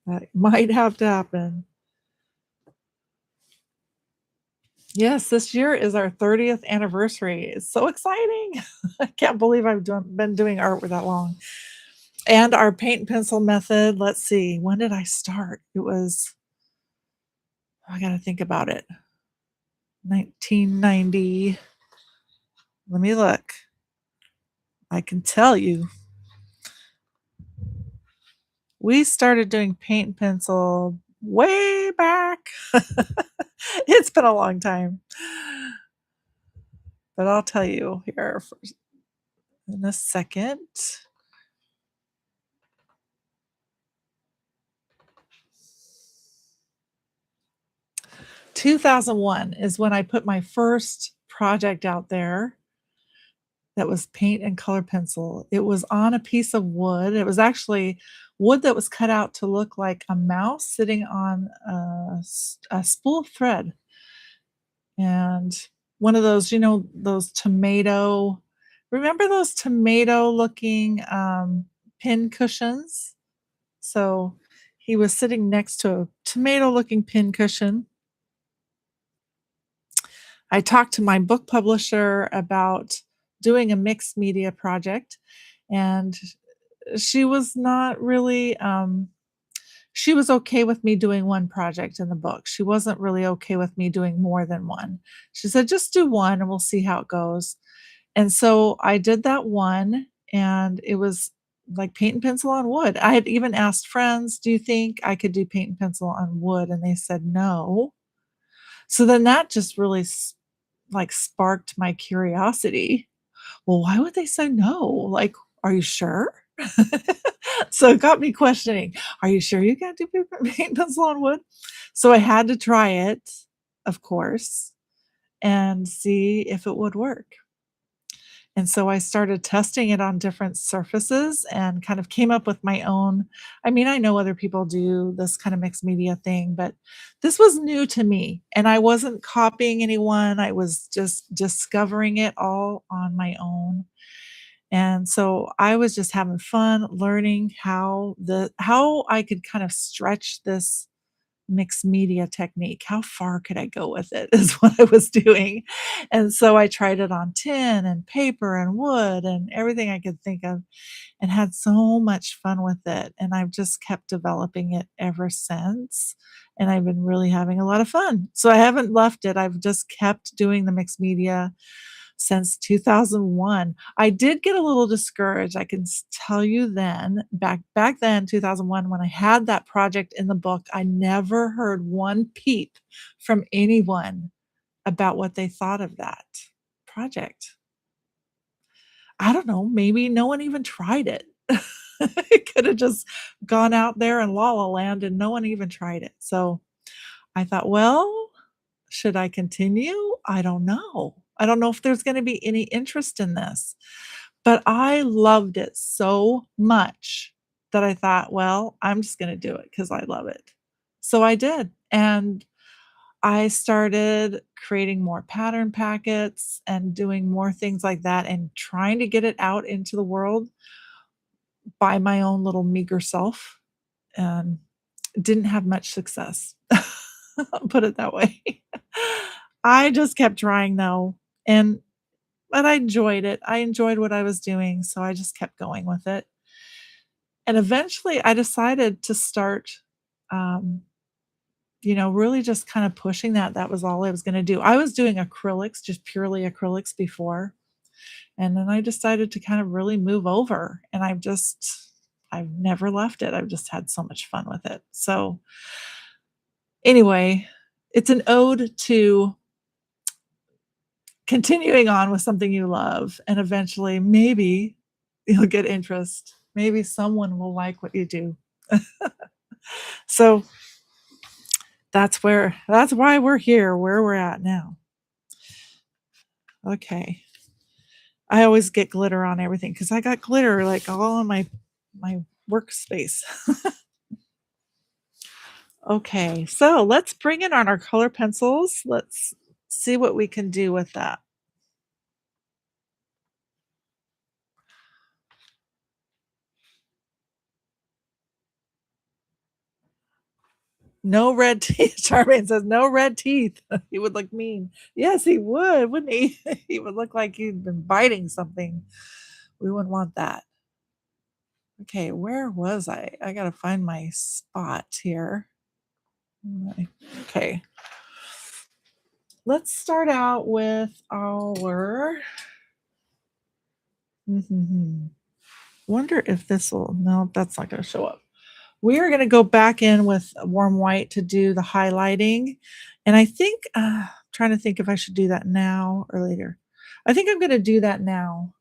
That might have to happen. Yes, this year is our 30th anniversary. It's so exciting. I can't believe I've been doing art for that long. And our paint and pencil method, let's see, when did I start? It was, I got to think about it. 1990. Let me look. I can tell you. We started doing paint and pencil way back. It's been a long time. But I'll tell you here in a second. 2001 is when I put my first project out there that was paint and color pencil. It was on a piece of wood. It was actually wood that was cut out to look like a mouse sitting on a spool of thread. And one of those, those remember those tomato looking pin cushions? So he was sitting next to a tomato looking pin cushion. I talked to my book publisher about doing a mixed media project, and she was not really, she was okay with me doing one project in the book. She wasn't really okay with me doing more than one. She said, just do one and we'll see how it goes. And so I did that one, and it was like paint and pencil on wood. I had even asked friends, do you think I could do paint and pencil on wood? And they said no. So then that just really like sparked my curiosity. Well, why would they say no? Like, are you sure? So it got me questioning, are you sure you can't do paint and pencil on wood? So I had to try it, of course, and see if it would work. And so I started testing it on different surfaces and kind of came up with my own. I mean, I know other people do this kind of mixed media thing, but this was new to me. And I wasn't copying anyone, I was just discovering it all on my own. And so I was just having fun learning how I could kind of stretch this mixed media technique. How far could I go with it is what I was doing. And so I tried it on tin and paper and wood and everything I could think of, and had so much fun with it. And I've just kept developing it ever since. And I've been really having a lot of fun. So I haven't left it. I've just kept doing the mixed media since 2001. I did get a little discouraged. I can tell you then, back then, 2001, when I had that project in the book, I never heard one peep from anyone about what they thought of that project. I don't know, maybe no one even tried it. It could have just gone out there in La La Land and no one even tried it. So I thought, well, should I continue? I don't know. I don't know if there's gonna be any interest in this, but I loved it so much that I thought, well, I'm just gonna do it because I love it. So I did, and I started creating more pattern packets and doing more things like that and trying to get it out into the world by my own little meager self, and didn't have much success. I'll put it that way. I just kept trying though, and but I enjoyed it. I enjoyed what I was doing, so I just kept going with it. And eventually I decided to start, um, really just kind of pushing that. That was all I was gonna do. I was doing acrylics, just purely acrylics before, and then I decided to kind of really move over, and I've never left it. I've just had so much fun with it. So, anyway, it's an ode to continuing on with something you love, and eventually, maybe you'll get interest. Maybe someone will like what you do. So that's why we're here, where we're at now. Okay. I always get glitter on everything because I got glitter like all on my workspace. Okay, so let's bring it on our color pencils. Let's see what we can do with that. No red teeth. Charmaine says, no red teeth. He would look mean. Yes, he would, wouldn't he? He would look like he'd been biting something. We wouldn't want that. Okay, where was I? I gotta find my spot here. Okay. let's start out with our wonder if this will, no, that's not going to show up. We are going to go back in with warm white to do the highlighting. And I think, trying to think if I should do that now or later. I think I'm going to do that now.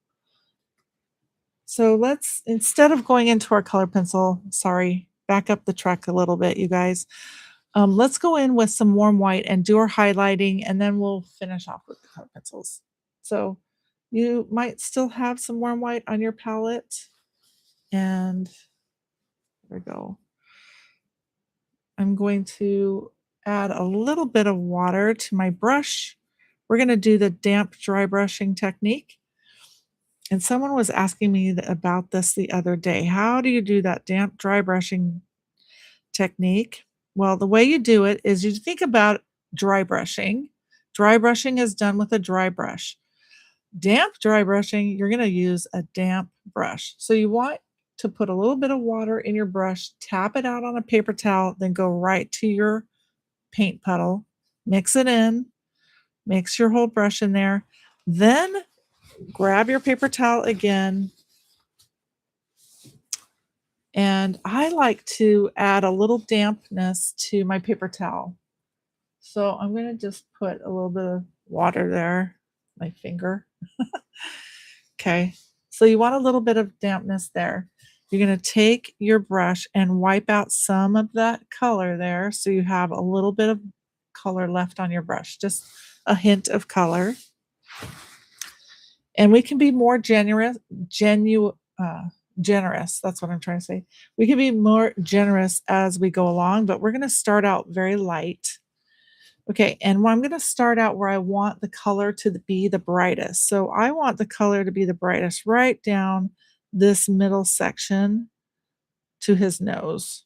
So let's, instead of going into our color pencil, sorry, back up the track a little bit, you guys. Let's go in with some warm white and do our highlighting, and then we'll finish off with the color pencils. So you might still have some warm white on your palette. And there we go. I'm going to add a little bit of water to my brush. We're going to do the damp dry brushing technique. And someone was asking me about this the other day. How do you do that damp dry brushing technique? Well, the way you do it is you think about dry brushing. Dry brushing is done with a dry brush. Damp dry brushing, you're going to use a damp brush. So you want to put a little bit of water in your brush, tap it out on a paper towel, then go right to your paint puddle, mix it in, mix your whole brush in there, then grab your paper towel again. And I like to add a little dampness to my paper towel. So I'm going to just put a little bit of water there, my finger. Okay, so you want a little bit of dampness there. You're going to take your brush and wipe out some of that color there so you have a little bit of color left on your brush, just a hint of color. And we can be more generous, that's what I'm trying to say. We can be more generous as we go along, but we're going to start out very light. Okay, and I'm going to start out where I want the color to be the brightest. So I want the color to be the brightest right down this middle section to his nose.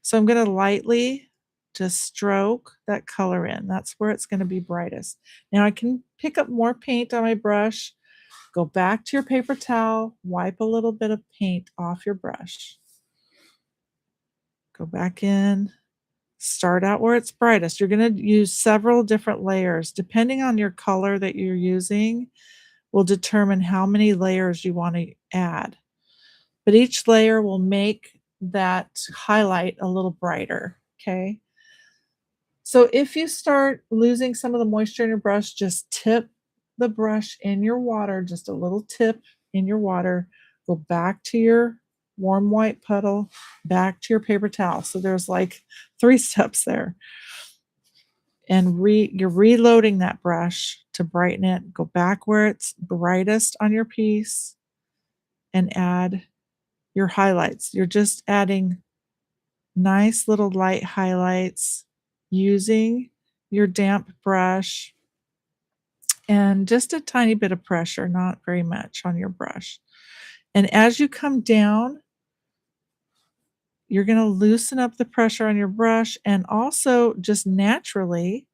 So I'm going to lightly just stroke that color in. That's where it's going to be brightest. Now I can pick up more paint on my brush, go back to your paper towel, wipe a little bit of paint off your brush. Go back in. Start out where it's brightest. You're going to use several different layers. Depending on your color that you're using will determine how many layers you want to add. But each layer will make that highlight a little brighter, okay? So if you start losing some of the moisture in your brush, just tip the brush in your water, just a little tip in your water. Go back to your warm white puddle, back to your paper towel. So there's like 3 steps there. And you're reloading that brush to brighten it. Go back where it's brightest on your piece and add your highlights. You're just adding nice little light highlights using your damp brush and just a tiny bit of pressure, not very much on your brush. And as you come down, you're going to loosen up the pressure on your brush, and also just naturally,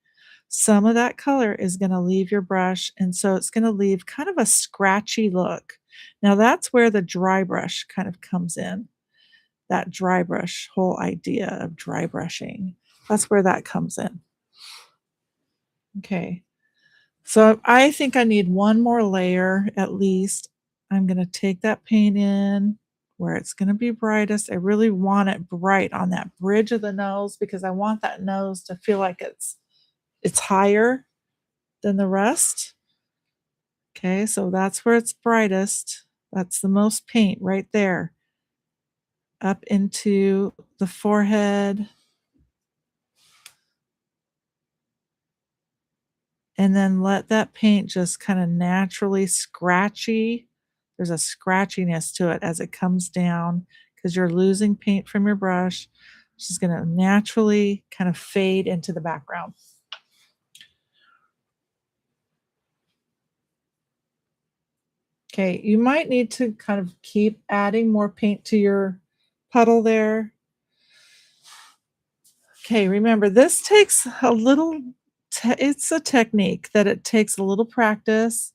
some of that color is going to leave your brush, and so it's going to leave kind of a scratchy look. Now that's where the dry brush kind of comes in. That dry brush, whole idea of dry brushing, that's where that comes in. Okay, so I think I need one more layer at least. I'm going to take that paint in where it's going to be brightest. I really want it bright on that bridge of the nose because I want that nose to feel like it's higher than the rest. Okay, so that's where it's brightest. That's the most paint right there. Up into the forehead. And then let that paint just kind of naturally scratchy. There's a scratchiness to it as it comes down because you're losing paint from your brush. It's just going to naturally kind of fade into the background. Okay, you might need to kind of keep adding more paint to your puddle there. Okay, remember this takes a little, it's a technique that it takes a little practice.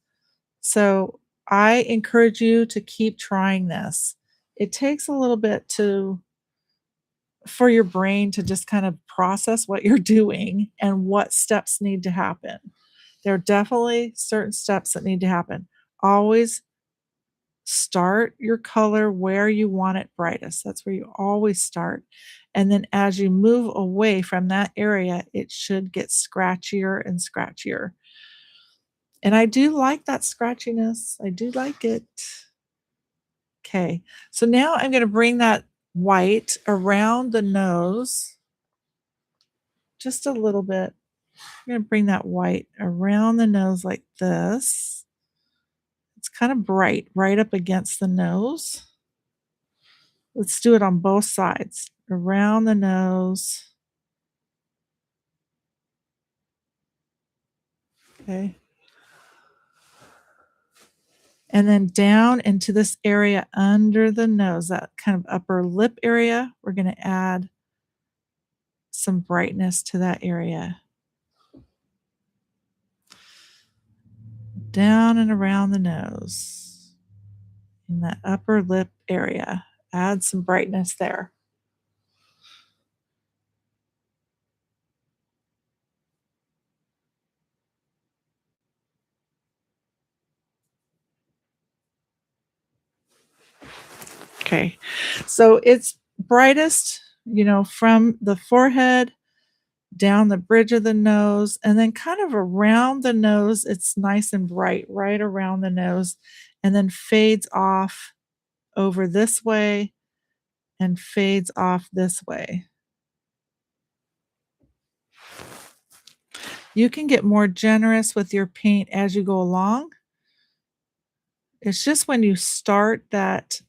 So I encourage you to keep trying this. It takes a little bit to for your brain to just kind of process what you're doing and what steps need to happen. There are definitely certain steps that need to happen. Always start your color where you want it brightest. That's where you always start. And then as you move away from that area, it should get scratchier and scratchier. And I do like that scratchiness. I do like it. Okay. So now I'm going to bring that white around the nose just a little bit. I'm going to bring that white around the nose like this. It's kind of bright right up against the nose. Let's do it on both sides. Around the nose. Okay. And then down into this area under the nose, that kind of upper lip area, we're going to add some brightness to that area. Down and around the nose. In that upper lip area. Add some brightness there. Okay, so it's brightest, from the forehead down the bridge of the nose, and then kind of around the nose. It's nice and bright right around the nose, and then fades off over this way and fades off this way. You can get more generous with your paint as you go along. It's just when you start that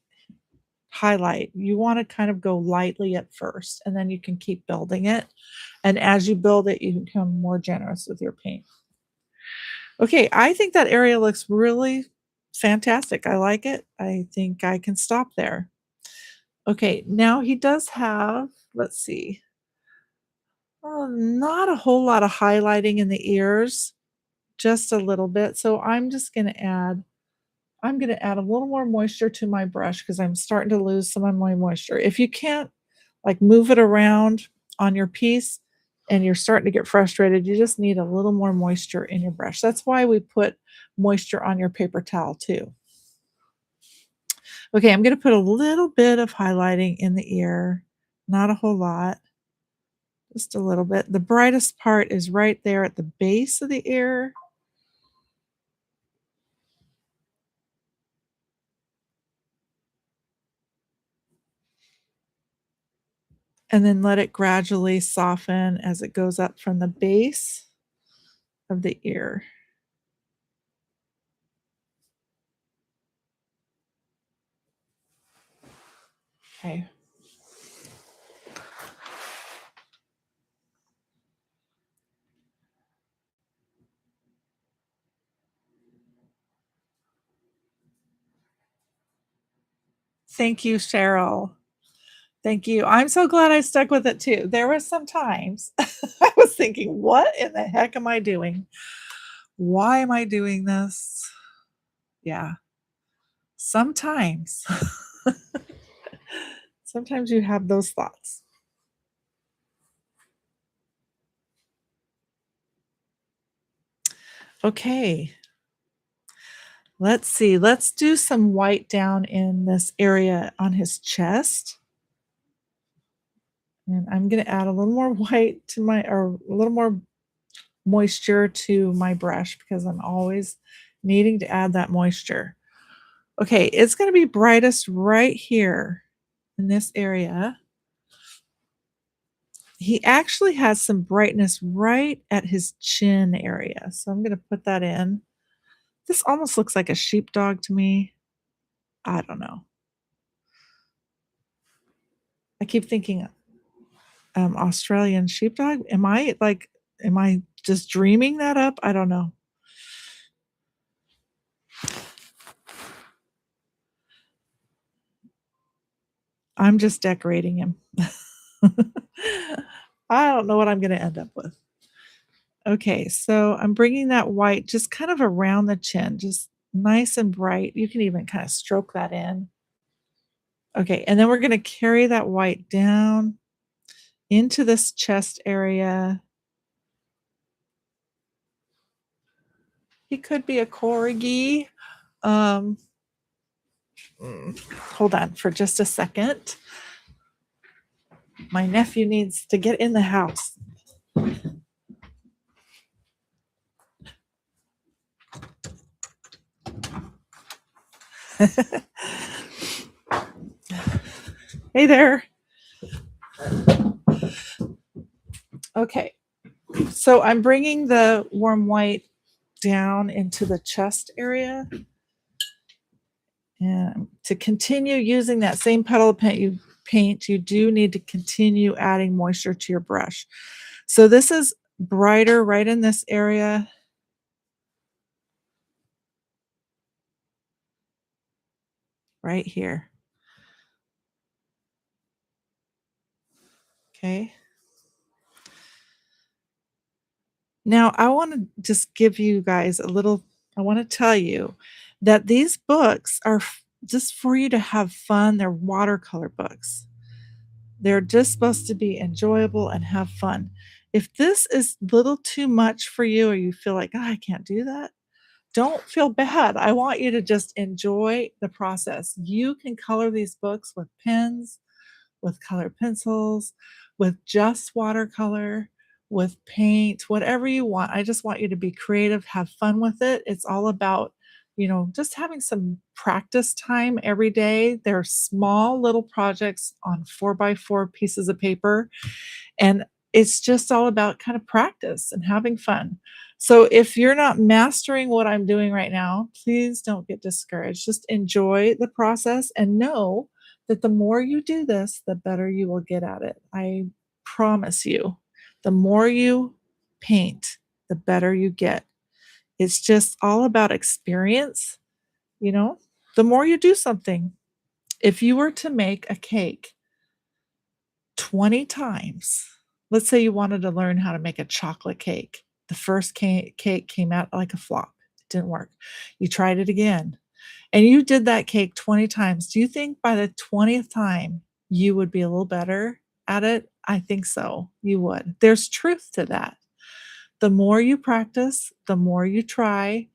highlight, you want to kind of go lightly at first, and then you can keep building it. And as you build it, you become more generous with your paint. Okay, I think that area looks really fantastic. I like it. I think I can stop there. Okay, now he does have, let's see, not a whole lot of highlighting in the ears, just a little bit. So I'm going to add a little more moisture to my brush because I'm starting to lose some of my moisture. If you can't like move it around on your piece and you're starting to get frustrated, you just need a little more moisture in your brush. That's why we put moisture on your paper towel too. Okay, I'm going to put a little bit of highlighting in the ear, not a whole lot, just a little bit. The brightest part is right there at the base of the ear. And then let it gradually soften as it goes up from the base of the ear. Okay. Thank you, Cheryl. Thank you. I'm so glad I stuck with it too. There were some times I was thinking, what in the heck am I doing? Why am I doing this? Yeah. Sometimes. Sometimes you have those thoughts. Okay. Let's see. Let's do some white down in this area on his chest. And I'm going to add a little more white to or a little more moisture to my brush because I'm always needing to add that moisture. Okay, it's going to be brightest right here in this area. He actually has some brightness right at his chin area. So I'm going to put that in. This almost looks like a sheepdog to me. I don't know. I keep thinking Australian sheepdog. Am I just dreaming that up? I don't know. I'm just decorating him. I don't know what I'm going to end up with. Okay, so I'm bringing that white just kind of around the chin, just nice and bright. You can even kind of stroke that in. Okay, and then we're going to carry that white down into this chest area. He could be a Corgi. Um, Hold on for just a second. My nephew needs to get in the house. Hey there. Okay, so I'm bringing the warm white down into the chest area. And to continue using that same petal of paint, you do need to continue adding moisture to your brush. So this is brighter right in this area. Right here. Okay. Now I want to just give you guys a little, I want to tell you that these books are just for you to have fun. They're watercolor books. They're just supposed to be enjoyable and have fun. If this is a little too much for you or you feel like, oh, I can't do that, don't feel bad. I want you to just enjoy the process. You can color these books with pens, with colored pencils, with just watercolor, with paint, whatever you want. I just want you to be creative, have fun with it. It's all about, just having some practice time every day. They're small little projects on 4x4 pieces of paper. And it's just all about kind of practice and having fun. So if you're not mastering what I'm doing right now, please don't get discouraged. Just enjoy the process and know that the more you do this, the better you will get at it. I promise you, the more you paint, the better you get. It's just all about experience, you know, the more you do something. If you were to make a cake 20 times, let's say you wanted to learn how to make a chocolate cake. The first cake came out like a flop. It didn't work. You tried it again and you did that cake 20 times. Do you think by the 20th time you would be a little better at it? I think so. You would. There's truth to that. The more you practice, the more you try,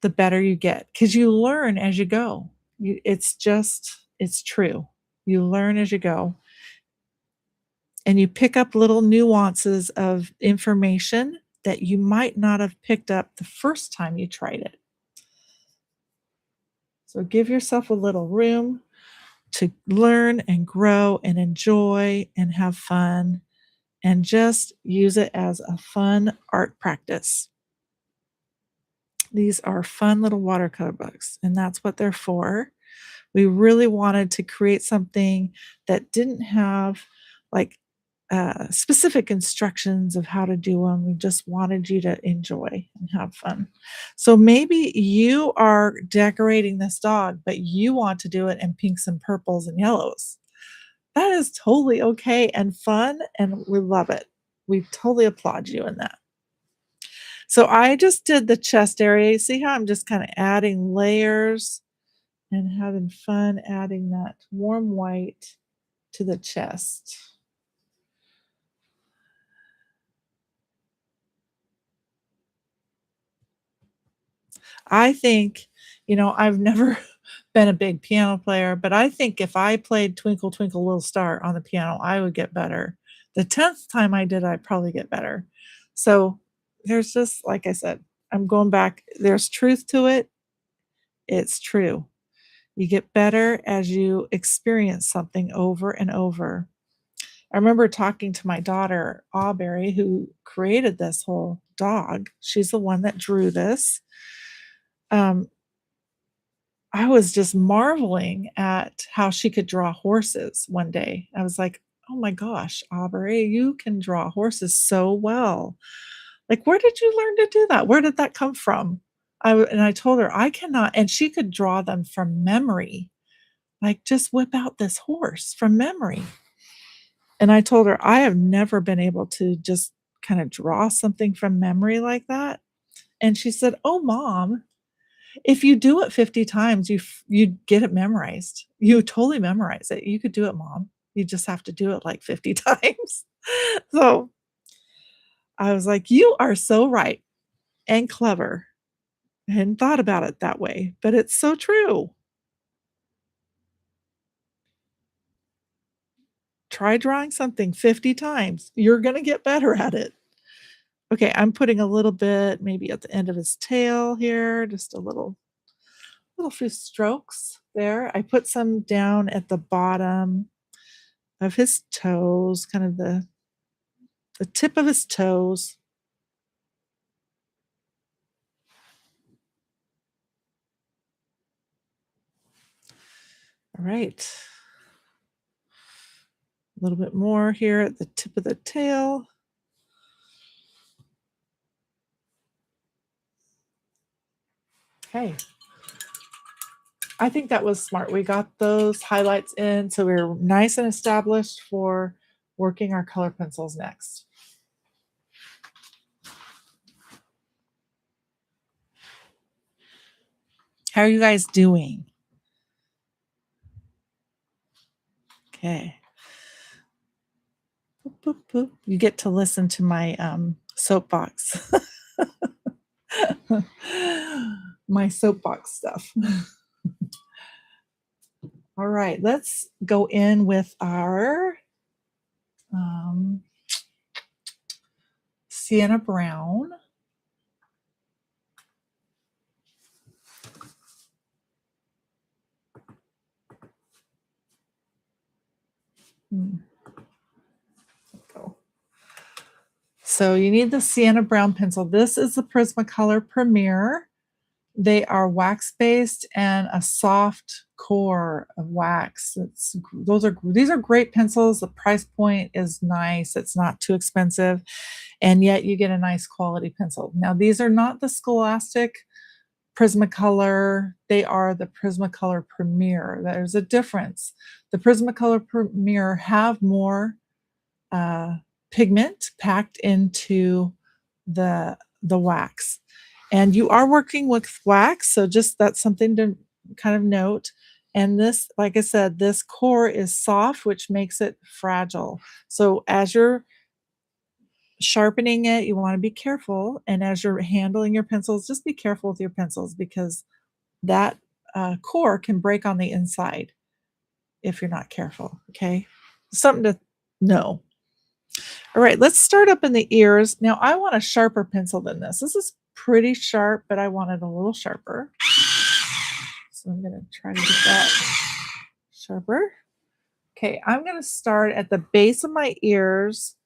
the better you get because you learn as you go. It's true. You learn as you go and you pick up little nuances of information that you might not have picked up the first time you tried it. So give yourself a little room to learn and grow and enjoy and have fun and just use it as a fun art practice. These are fun little watercolor books, and that's what they're for. We really wanted to create something that didn't have like specific instructions of how to do them. We just wanted you to enjoy and have fun. So maybe you are decorating this dog, but you want to do it in pinks and purples and yellows. That is totally okay and fun, and we love it. We totally applaud you in that. So I just did the chest area. See how I'm just kind of adding layers and having fun adding that warm white to the chest. I think, I've never been a big piano player, but I think if I played Twinkle Twinkle Little Star on the piano, I would get better. The 10th time I did, I'd probably get better. So there's just, like I said, I'm going back. There's truth to it. It's true. You get better as you experience something over and over. I remember talking to my daughter, Aubrey, who created this whole dog. She's the one that drew this. Um, I was just marveling at how she could draw horses one day. I was like, oh my gosh, Aubrey, you can draw horses so well. Like, where did you learn to do that? Where did that come from? And I told her, I cannot. And she could draw them from memory, like just whip out this horse from memory. And I told her, I have never been able to just kind of draw something from memory like that. And she said, oh, mom, if you do it 50 times, you get it memorized. You totally memorize it. You could do it, mom. You just have to do it like 50 times. So I was like, "You are so right and clever." I hadn't thought about it that way, but it's so true. Try drawing something 50 times. You're gonna get better at it. Okay, I'm putting a little bit maybe at the end of his tail here, just a little few strokes there. I put some down at the bottom of his toes, kind of the tip of his toes. All right. A little bit more here at the tip of the tail. Okay. I think that was smart. We got those highlights in, so we're nice and established for working our color pencils next. How are you guys doing? Okay. Boop, boop, boop. You get to listen to my soapbox. My soapbox stuff. All right, let's go in with our um, sienna brown. Go. So you need the sienna brown pencil. This is the Prismacolor Premier. They are wax based and a soft core of wax. These are great pencils. The price point is nice. It's not too expensive, and yet you get a nice quality pencil. Now these are not the Scholastic Prismacolor. They are the Prismacolor Premier. There's a difference. The Prismacolor Premier have more uh, pigment packed into the wax. And you are working with wax, so just that's something to kind of note. And this, like I said, this core is soft, which makes it fragile. So as you're sharpening it, you want to be careful. And as you're handling your pencils, just be careful with your pencils because that core can break on the inside if you're not careful. Okay. Something to know. All right, let's start up in the ears. Now I want a sharper pencil than this. This is pretty sharp, but I want it a little sharper. So I'm going to try to get that sharper. Okay, I'm going to start at the base of my ears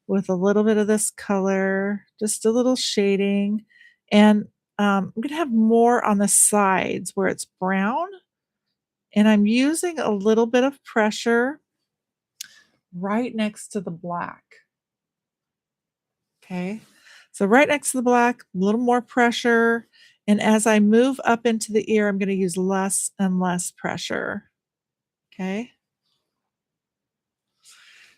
with a little bit of this color, just a little shading. And I'm going to have more on the sides where it's brown. And I'm using a little bit of pressure right next to the black. Okay. So right next to the black, a little more pressure. And as I move up into the ear, I'm going to use less and less pressure. Okay.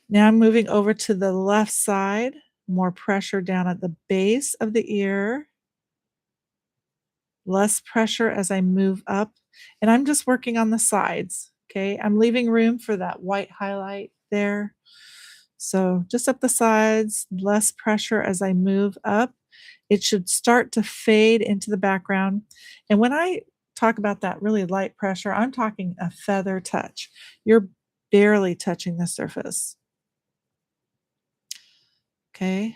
Now I'm moving over to the left side, more pressure down at the base of the ear, less pressure as I move up. And I'm just working on the sides. Okay. I'm leaving room for that white highlight there. So just up the sides, less pressure as I move up. It should start to fade into the background. And when I talk about that really light pressure, I'm talking a feather touch. You're barely touching the surface. Okay.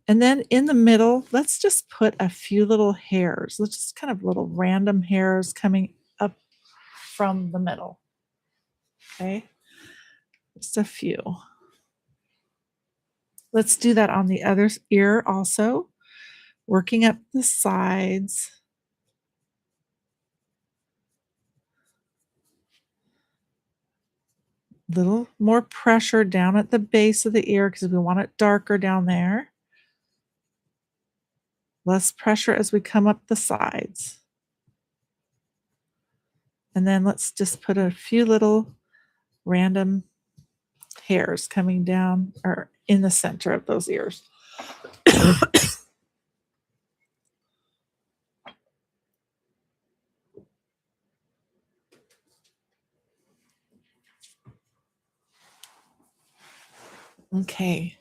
And then in the middle, let's just put a few little hairs. Let's just kind of little random hairs coming up from the middle. Okay. Just a few. Let's do that on the other ear also, working up the sides. Little more pressure down at the base of the ear because we want it darker down there. Less pressure as we come up the sides. And then let's just put a few little random hairs coming down or in the center of those ears. Okay.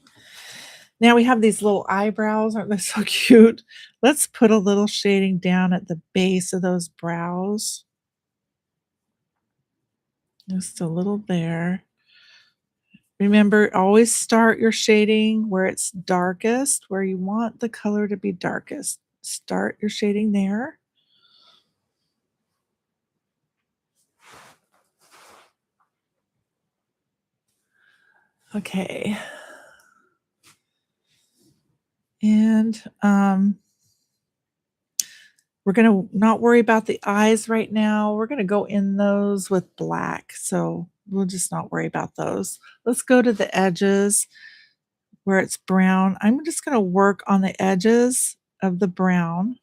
Now we have these little eyebrows. Aren't they so cute? Let's put a little shading down at the base of those brows. Just a little there. Remember, always start your shading where it's darkest, where you want the color to be darkest. Start your shading there. Okay. And we're going to not worry about the eyes right now. We're going to go in those with black. So we'll just not worry about those. Let's go to the edges where it's brown. I'm just going to work on the edges of the brown,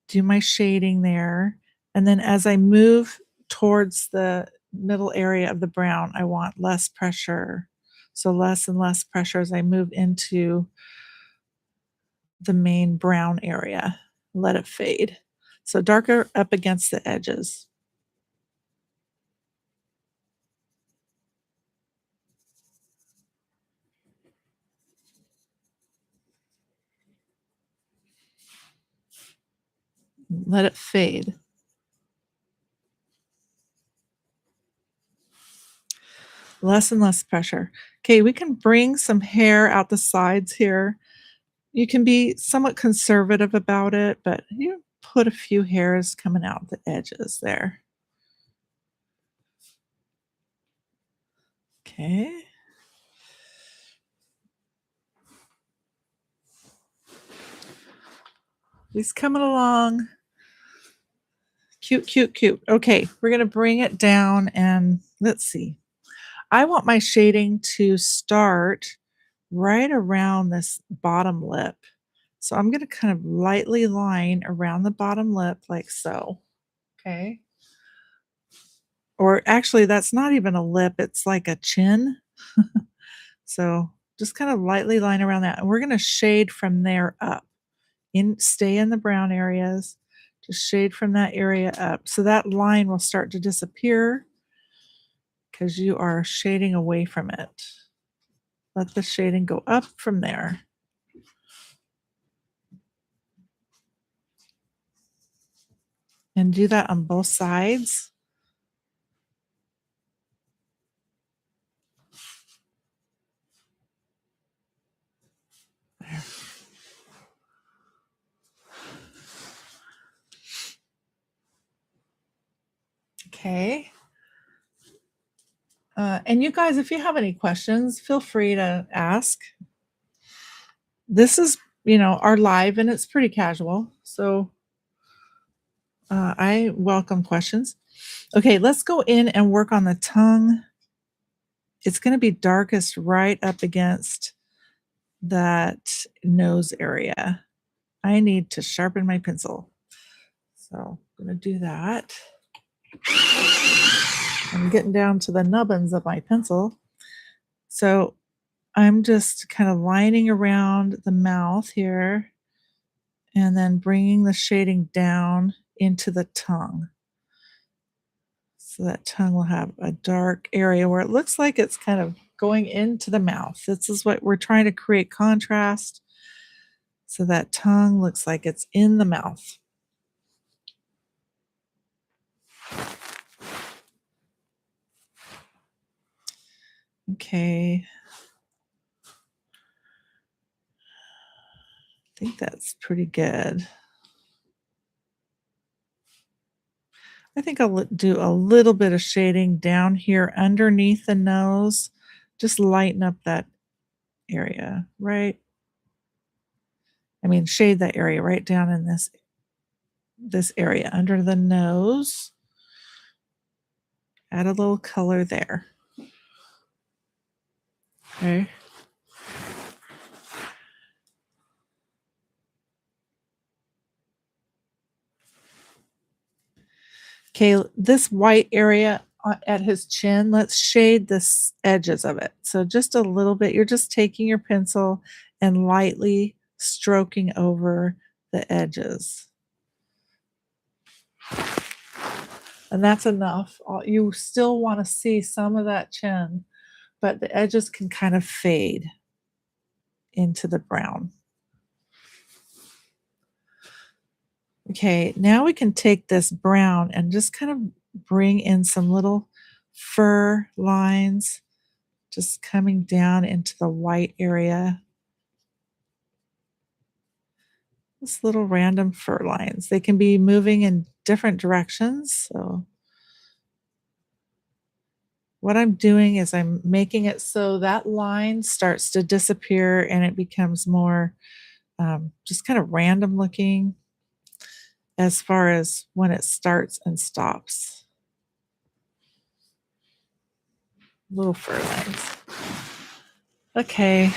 do my shading there. And then as I move towards the middle area of the brown, I want less pressure. So less and less pressure as I move into the main brown area. Let it fade. So darker up against the edges. Let it fade. Less and less pressure. Okay, we can bring some hair out the sides here. You can be somewhat conservative about it, but you put a few hairs coming out the edges there. Okay. He's coming along. Cute, cute, cute. Okay, we're going to bring it down and let's see. I want my shading to start right around this bottom lip. So I'm going to kind of lightly line around the bottom lip like so. Okay. Or actually, that's not even a lip, it's like a chin. So just kind of lightly line around that. And we're going to shade from there up. Stay in the brown areas. Just shade from that area up. So that line will start to disappear because you are shading away from it. Let the shading go up from there. And do that on both sides. There. Okay. And you guys, if you have any questions, feel free to ask. This is, our live and it's pretty casual. So I welcome questions. Okay, let's go in and work on the tongue. It's going to be darkest right up against that nose area. I need to sharpen my pencil. So I'm going to do that. I'm getting down to the nubbins of my pencil. So I'm just kind of lining around the mouth here and then bringing the shading down into the tongue. So that tongue will have a dark area where it looks like it's kind of going into the mouth. This is what we're trying to create contrast. So that tongue looks like it's in the mouth. Okay. I think that's pretty good. I think I'll do a little bit of shading down here underneath the nose. Just lighten up that area, right? I mean, shade that area right down in this area under the nose. Add a little color there. Okay. Okay, this white area at his chin, let's shade the edges of it. So just a little bit. You're just taking your pencil and lightly stroking over the edges. And that's enough. You still want to see some of that chin but the edges can kind of fade into the brown. Okay, now we can take this brown and just kind of bring in some little fur lines, just coming down into the white area. Just little random fur lines. They can be moving in different directions. So what I'm doing is I'm making it so that line starts to disappear and it becomes more just kind of random looking as far as when it starts and stops. Little fur lines. Okay.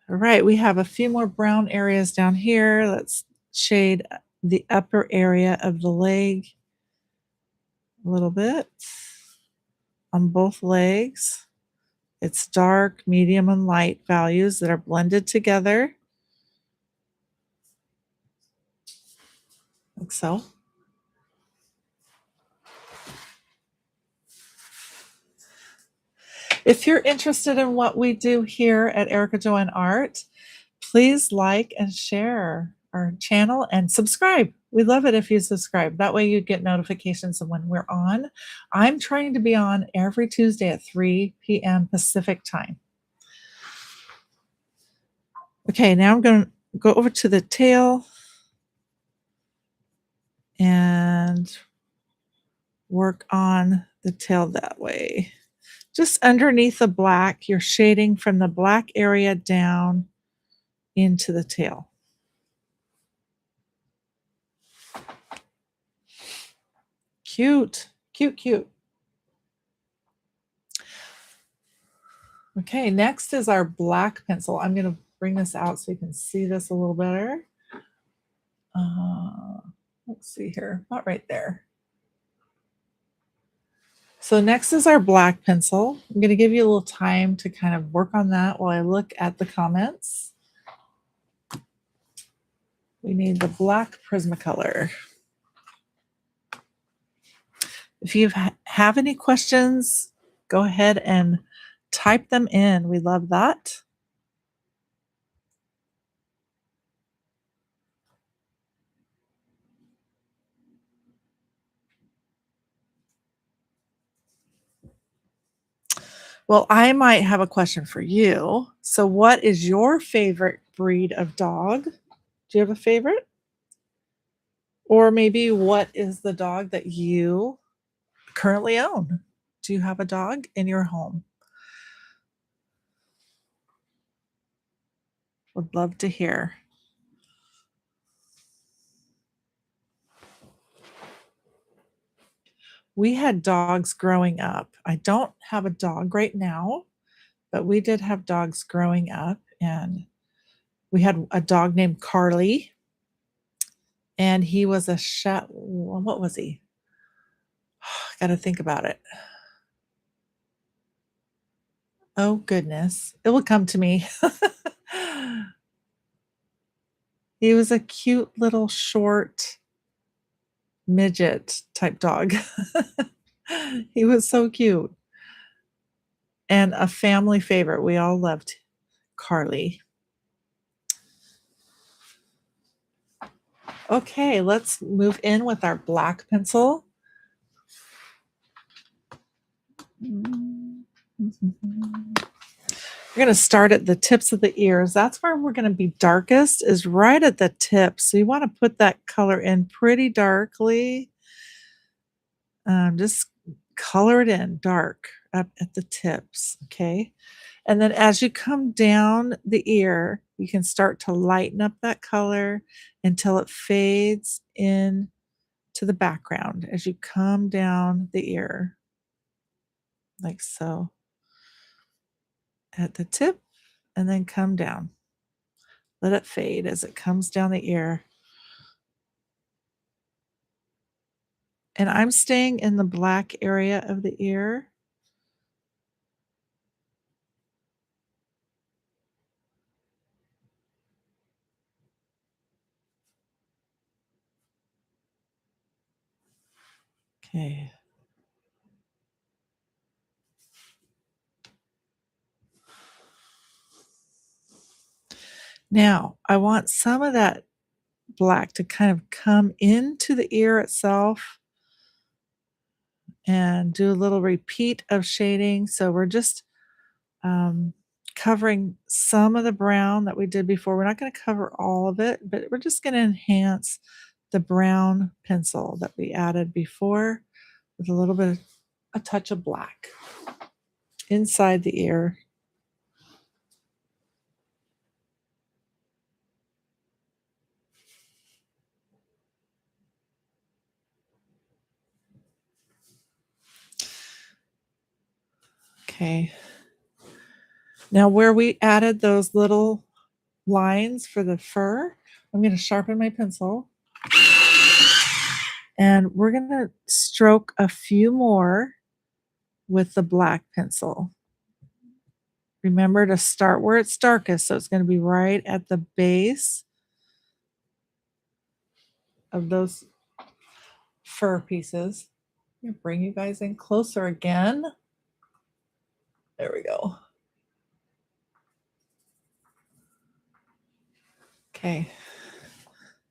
All right, we have a few more brown areas down here. Let's shade the upper area of the leg a little bit on both legs. It's dark, medium, and light values that are blended together, like so. If you're interested in what we do here at Erika Joanne Art, please like and share our channel and subscribe. We love it if you subscribe. That way you get notifications of when we're on. I'm trying to be on every Tuesday at 3 p.m. Pacific time. Okay, now I'm going to go over to the tail and work on the tail that way. Just underneath the black, you're shading from the black area down into the tail. Cute, cute, cute. Okay, next is our black pencil. I'm going to bring this out so you can see this a little better. Let's see here, not right there. So next is our black pencil. I'm going to give you a little time to kind of work on that while I look at the comments. We need the black Prismacolor. If you have any questions, go ahead and type them in. We love that. Well, I might have a question for you. So what is your favorite breed of dog? Do you have a favorite? Or maybe what is the dog that you currently own? Do you have a dog in your home? Would love to hear. We had dogs growing up. I don't have a dog right now, but we did have dogs growing up, and we had a dog named Carly, and he was a what was he? Got to think about it. Oh goodness, it will come to me. He was a cute little short midget type dog. He was so cute and a family favorite. We all loved Carly. Okay, let's move in with our black pencil. We're going to start at the tips of the ears. That's where we're going to be darkest, is right at the tips. So you want to put that color in pretty darkly. Just color it in dark up at the tips, okay? And then as you come down the ear, you can start to lighten up that color until it fades in to the background as you come down the ear, like so. At the tip, and then come down. Let it fade as it comes down the ear. And I'm staying in the black area of the ear. Okay. Now, I want some of that black to kind of come into the ear itself and do a little repeat of shading. So we're just um, covering some of the brown that we did before. We're not going to cover all of it, but we're just going to enhance the brown pencil that we added before with a little bit of a touch of black inside the ear. Okay. Now where we added those little lines for the fur, I'm going to sharpen my pencil and we're going to stroke a few more with the black pencil. Remember to start where it's darkest, so it's going to be right at the base of those fur pieces. I'm going to bring you guys in closer again. There we go. Okay.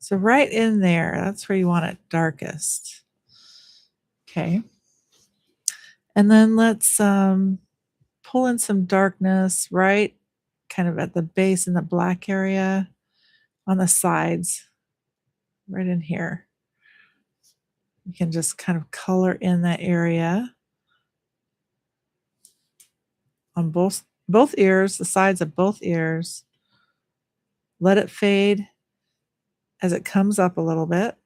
So right in there, that's where you want it darkest. Okay. And then let's pull in some darkness right kind of at the base in the black area on the sides, right in here. You can just kind of color in that area on both ears, the sides of both ears. Let it fade as it comes up a little bit.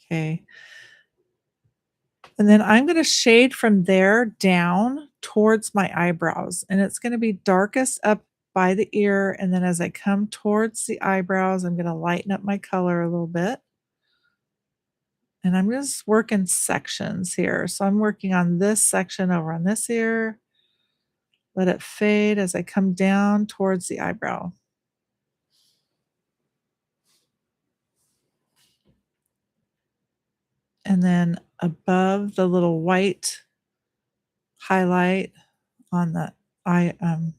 Okay. And then I'm going to shade from there down towards my eyebrows. And it's going to be darkest up by the ear. And then as I come towards the eyebrows, I'm going to lighten up my color a little bit. And I'm just working sections here. So I'm working on this section over on this ear. Let it fade as I come down towards the eyebrow. And then above the little white highlight on the eye, on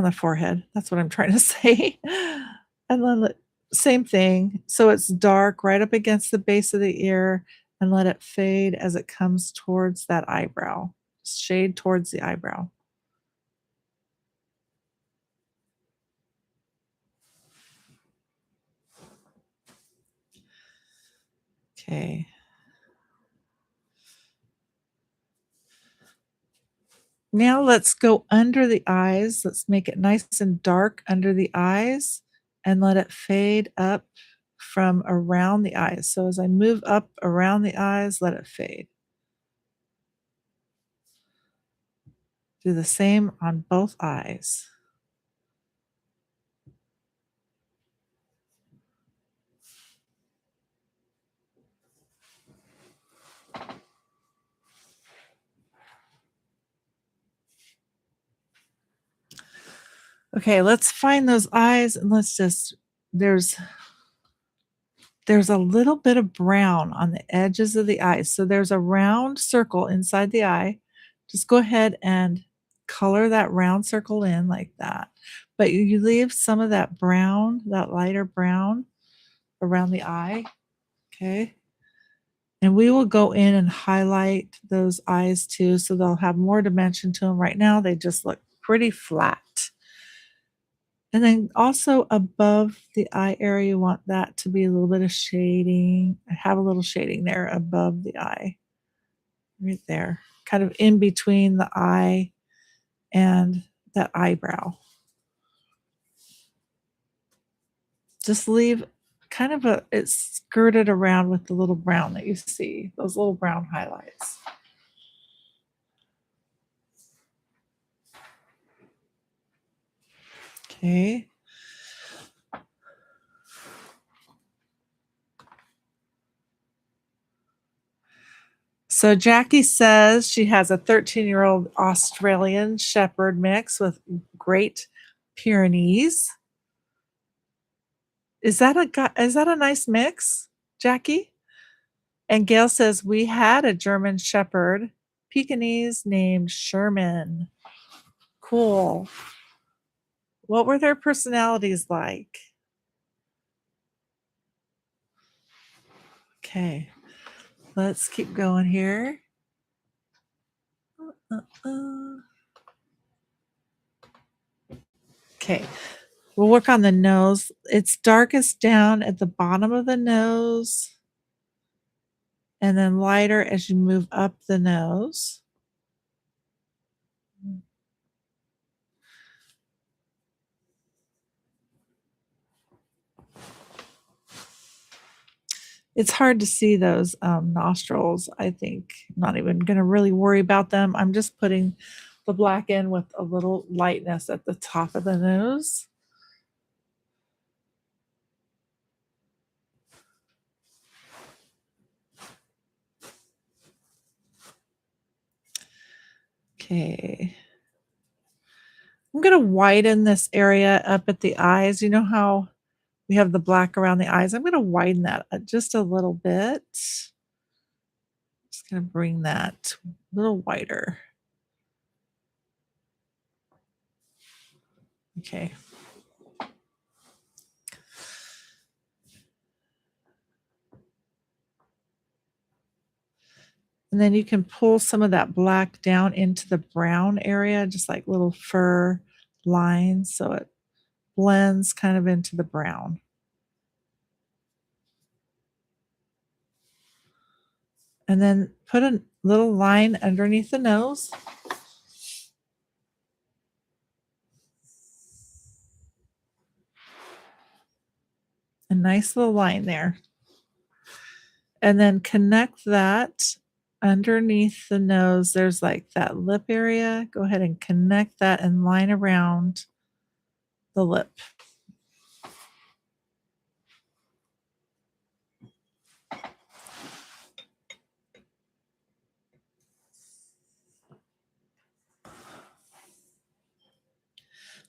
the forehead. That's what I'm trying to say. And then same thing. So it's dark right up against the base of the ear and let it fade as it comes towards that eyebrow. Shade towards the eyebrow. Okay. Now let's go under the eyes. Let's make it nice and dark under the eyes and let it fade up from around the eyes. So as I move up around the eyes, let it fade. Do the same on both eyes. Okay, let's find those eyes and let's just, there's a little bit of brown on the edges of the eyes. So there's a round circle inside the eye. Just go ahead and color that round circle in like that. But you leave some of that brown, that lighter brown around the eye. Okay. And we will go in and highlight those eyes too, so they'll have more dimension to them. Right now, they just look pretty flat. And then also above the eye area, you want that to be a little bit of shading. I have a little shading there above the eye, right there, kind of in between the eye and that eyebrow. Just leave kind of it's skirted around with the little brown that you see, those little brown highlights. Okay. So Jackie says she has a 13-year-old Australian Shepherd mix with Great Pyrenees. Is that a nice mix, Jackie? And Gail says, "We had a German Shepherd, Pekingese named Sherman." Cool. What were their personalities like? Okay, let's keep going here. Uh, Okay, we'll work on the nose. It's darkest down at the bottom of the nose and then lighter as you move up the nose. It's hard to see those nostrils, I think. I'm not even going to really worry about them. I'm just putting the black in with a little lightness at the top of the nose. Okay. I'm going to widen this area up at the eyes. You know how we have the black around the eyes? I'm going to widen that just a little bit. Just going to bring that a little wider. Okay. And then you can pull some of that black down into the brown area, just like little fur lines, so it blends kind of into the brown. And then put a little line underneath the nose. A nice little line there. And then connect that underneath the nose. There's like that lip area. Go ahead and connect that and line around the lip.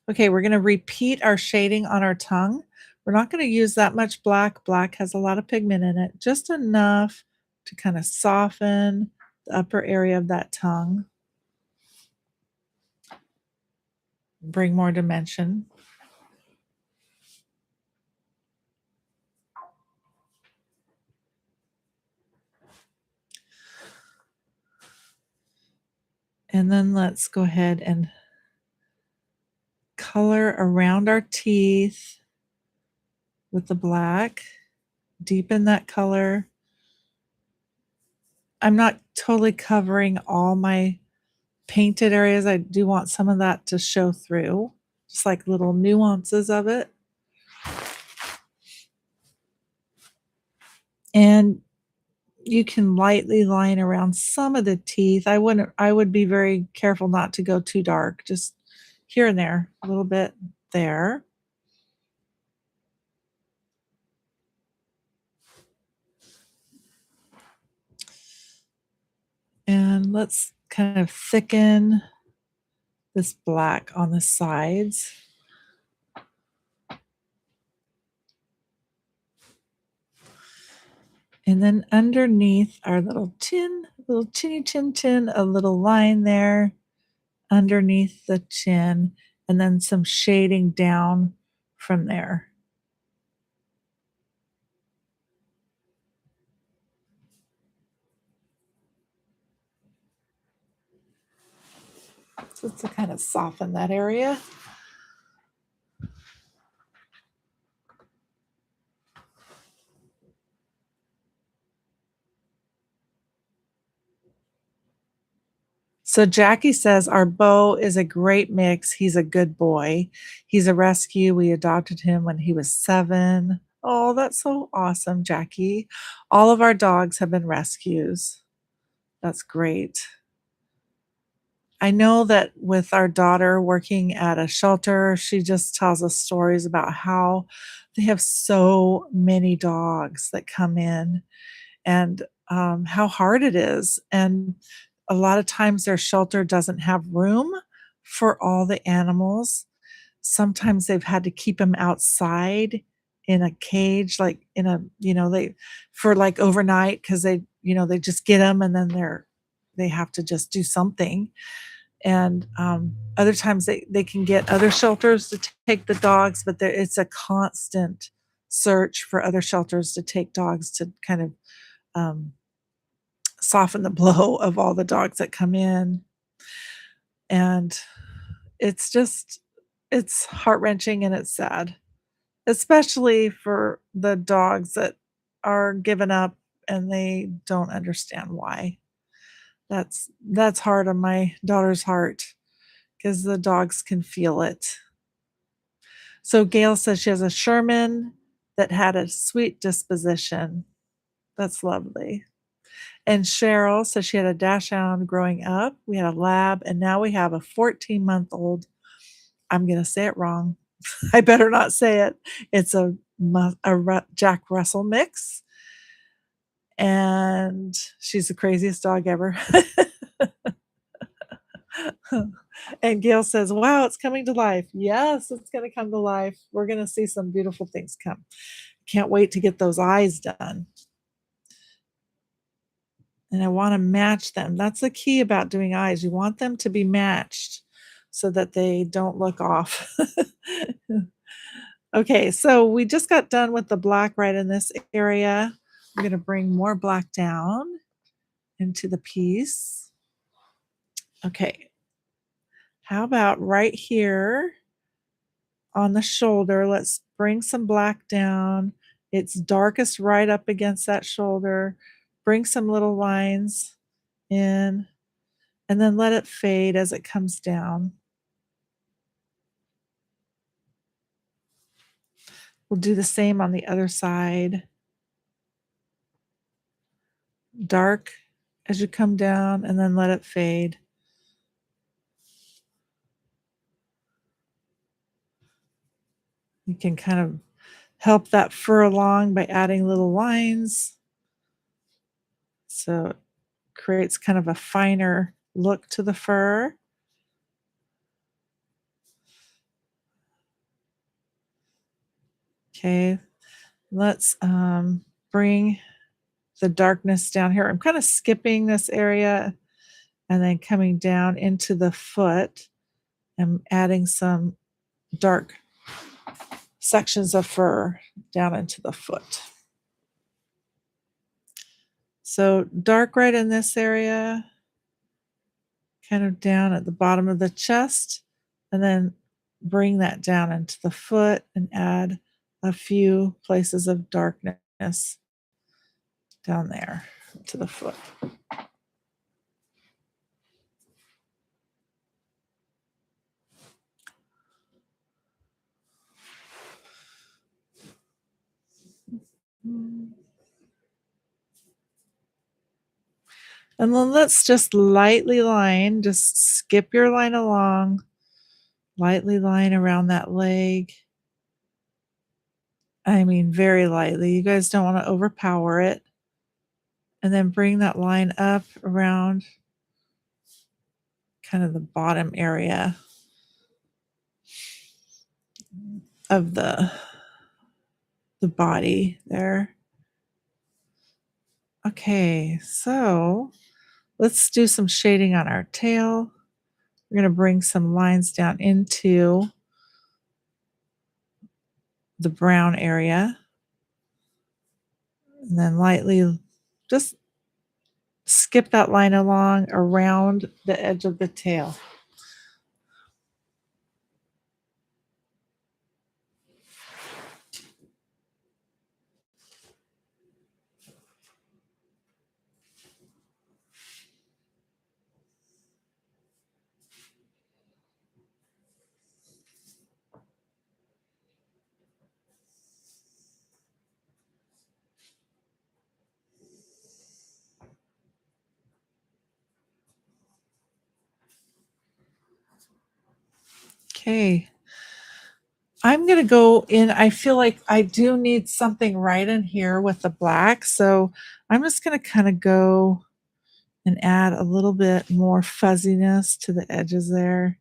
Okay, we're going to repeat our shading on our tongue. We're not going to use that much black. Black has a lot of pigment in it, just enough to kind of soften the upper area of that tongue, bring more dimension. And then let's go ahead and color around our teeth with the black, deepen that color. I'm not totally covering all my painted areas. I do want some of that to show through, just like little nuances of it. And you can lightly line around some of the teeth. I would be very careful not to go too dark, just here and there, a little bit there. And let's kind of thicken this black on the sides. And then underneath our little chinny chin, a little line there underneath the chin, and then some shading down from there. Just to kind of soften that area. So Jackie says our Beau is a great mix. He's a good boy. He's a rescue. We adopted him when he was 7. Oh, that's so awesome, Jackie. All of our dogs have been rescues. That's great. I know that with our daughter working at a shelter, she just tells us stories about how they have so many dogs that come in and how hard it is. And a lot of times their shelter doesn't have room for all the animals. Sometimes they've had to keep them outside in a cage, like in a, they for like overnight because they just get them and then they have to just do something. And other times they can get other shelters to take the dogs, but it's a constant search for other shelters to take dogs to kind of um, soften the blow of all the dogs that come in. And it's just, it's heart wrenching and it's sad, especially for the dogs that are given up and they don't understand why. That's hard on my daughter's heart because the dogs can feel it. So Gail says she has a Sherman that had a sweet disposition. That's lovely. And Cheryl says she had a Dachshund growing up. We had a Lab, and now we have a 14-month-old. I'm going to say it wrong. I better not say it. It's a Jack Russell mix, and she's the craziest dog ever. And Gail says, wow, it's coming to life. Yes, it's going to come to life. We're going to see some beautiful things come. Can't wait to get those eyes done. And I want to match them. That's the key about doing eyes. You want them to be matched so that they don't look off. Okay, so we just got done with the black right in this area. I'm going to bring more black down into the piece. Okay, how about right here on the shoulder? Let's bring some black down. It's darkest right up against that shoulder. Bring some little lines in, and then let it fade as it comes down. We'll do the same on the other side. Dark as you come down, and then let it fade. You can kind of help that fur along by adding little lines. So it creates kind of a finer look to the fur. Okay, let's bring the darkness down here. I'm kind of skipping this area and then coming down into the foot and adding some dark sections of fur down into the foot. So dark right in this area, kind of down at the bottom of the chest, and then bring that down into the foot and add a few places of darkness down there to the foot. And then let's just lightly line, just skip your line along, lightly line around that leg. I mean, very lightly. You guys don't want to overpower it. And then bring that line up around kind of the bottom area of the body there. Okay, so let's do some shading on our tail. We're going to bring some lines down into the brown area. And then lightly just skip that line along around the edge of the tail. Okay. I'm going to go in. I feel like I do need something right in here with the black. So I'm just going to kind of go and add a little bit more fuzziness to the edges there.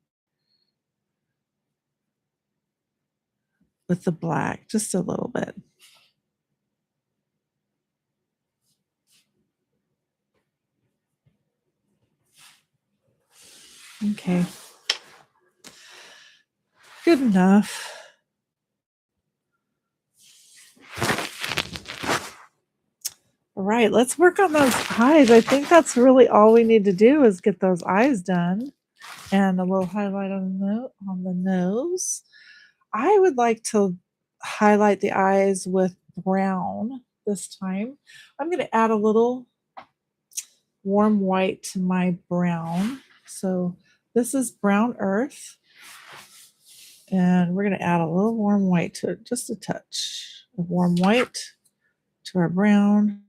with the black, just a little bit. Okay. Good enough. All right, let's work on those eyes. I think that's really all we need to do is get those eyes done and a little highlight on the nose. I would like to highlight the eyes with brown this time. I'm going to add a little warm white to my brown. So this is brown earth. And we're going to add a little warm white to it, just a touch of warm white to our brown.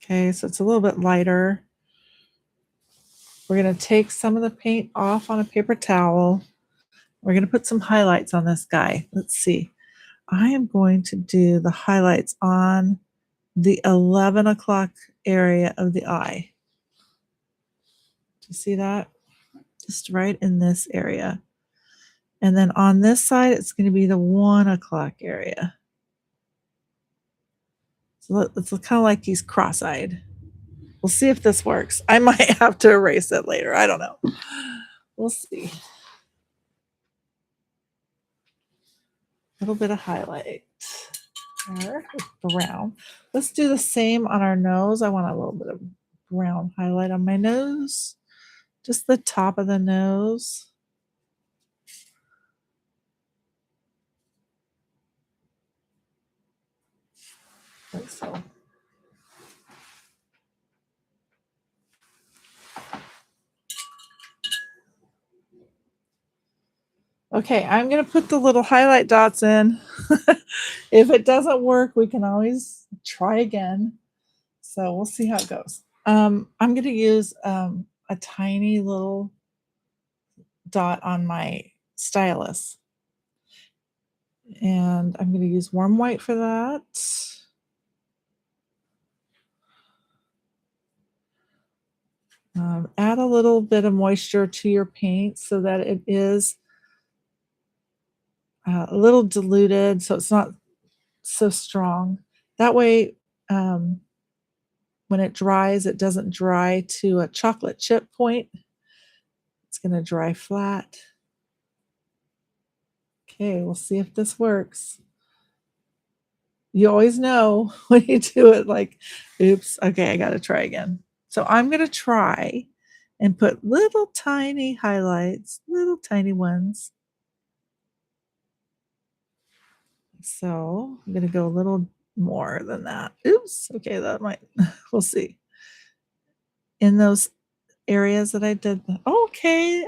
Okay, so it's a little bit lighter. We're going to take some of the paint off on a paper towel. We're going to put some highlights on this guy. Let's see. I am going to do the highlights on the 11 o'clock area of the eye. Do you see that? Just right in this area. And then on this side, it's going to be the 1 o'clock area. So it's kind of like he's cross-eyed. We'll see if this works. I might have to erase it later. I don't know. We'll see. A little bit of highlight there with brown. Let's do the same on our nose. I want a little bit of brown highlight on my nose. Just the top of the nose. Like so. Okay, I'm going to put the little highlight dots in. If it doesn't work, we can always try again. So we'll see how it goes. I'm going to use a tiny little dot on my stylus. And I'm going to use warm white for that. Add a little bit of moisture to your paint so that it is a little diluted, so it's not so strong. That way, when it dries, it doesn't dry to a chocolate chip point. It's going to dry flat. Okay, we'll see if this works. You always know when you do it, like, oops, okay, I got to try again. So I'm going to try and put little tiny highlights, little tiny ones. So I'm going to go a little more than that. Oops, okay, that might, we'll see. In those areas that I did, okay,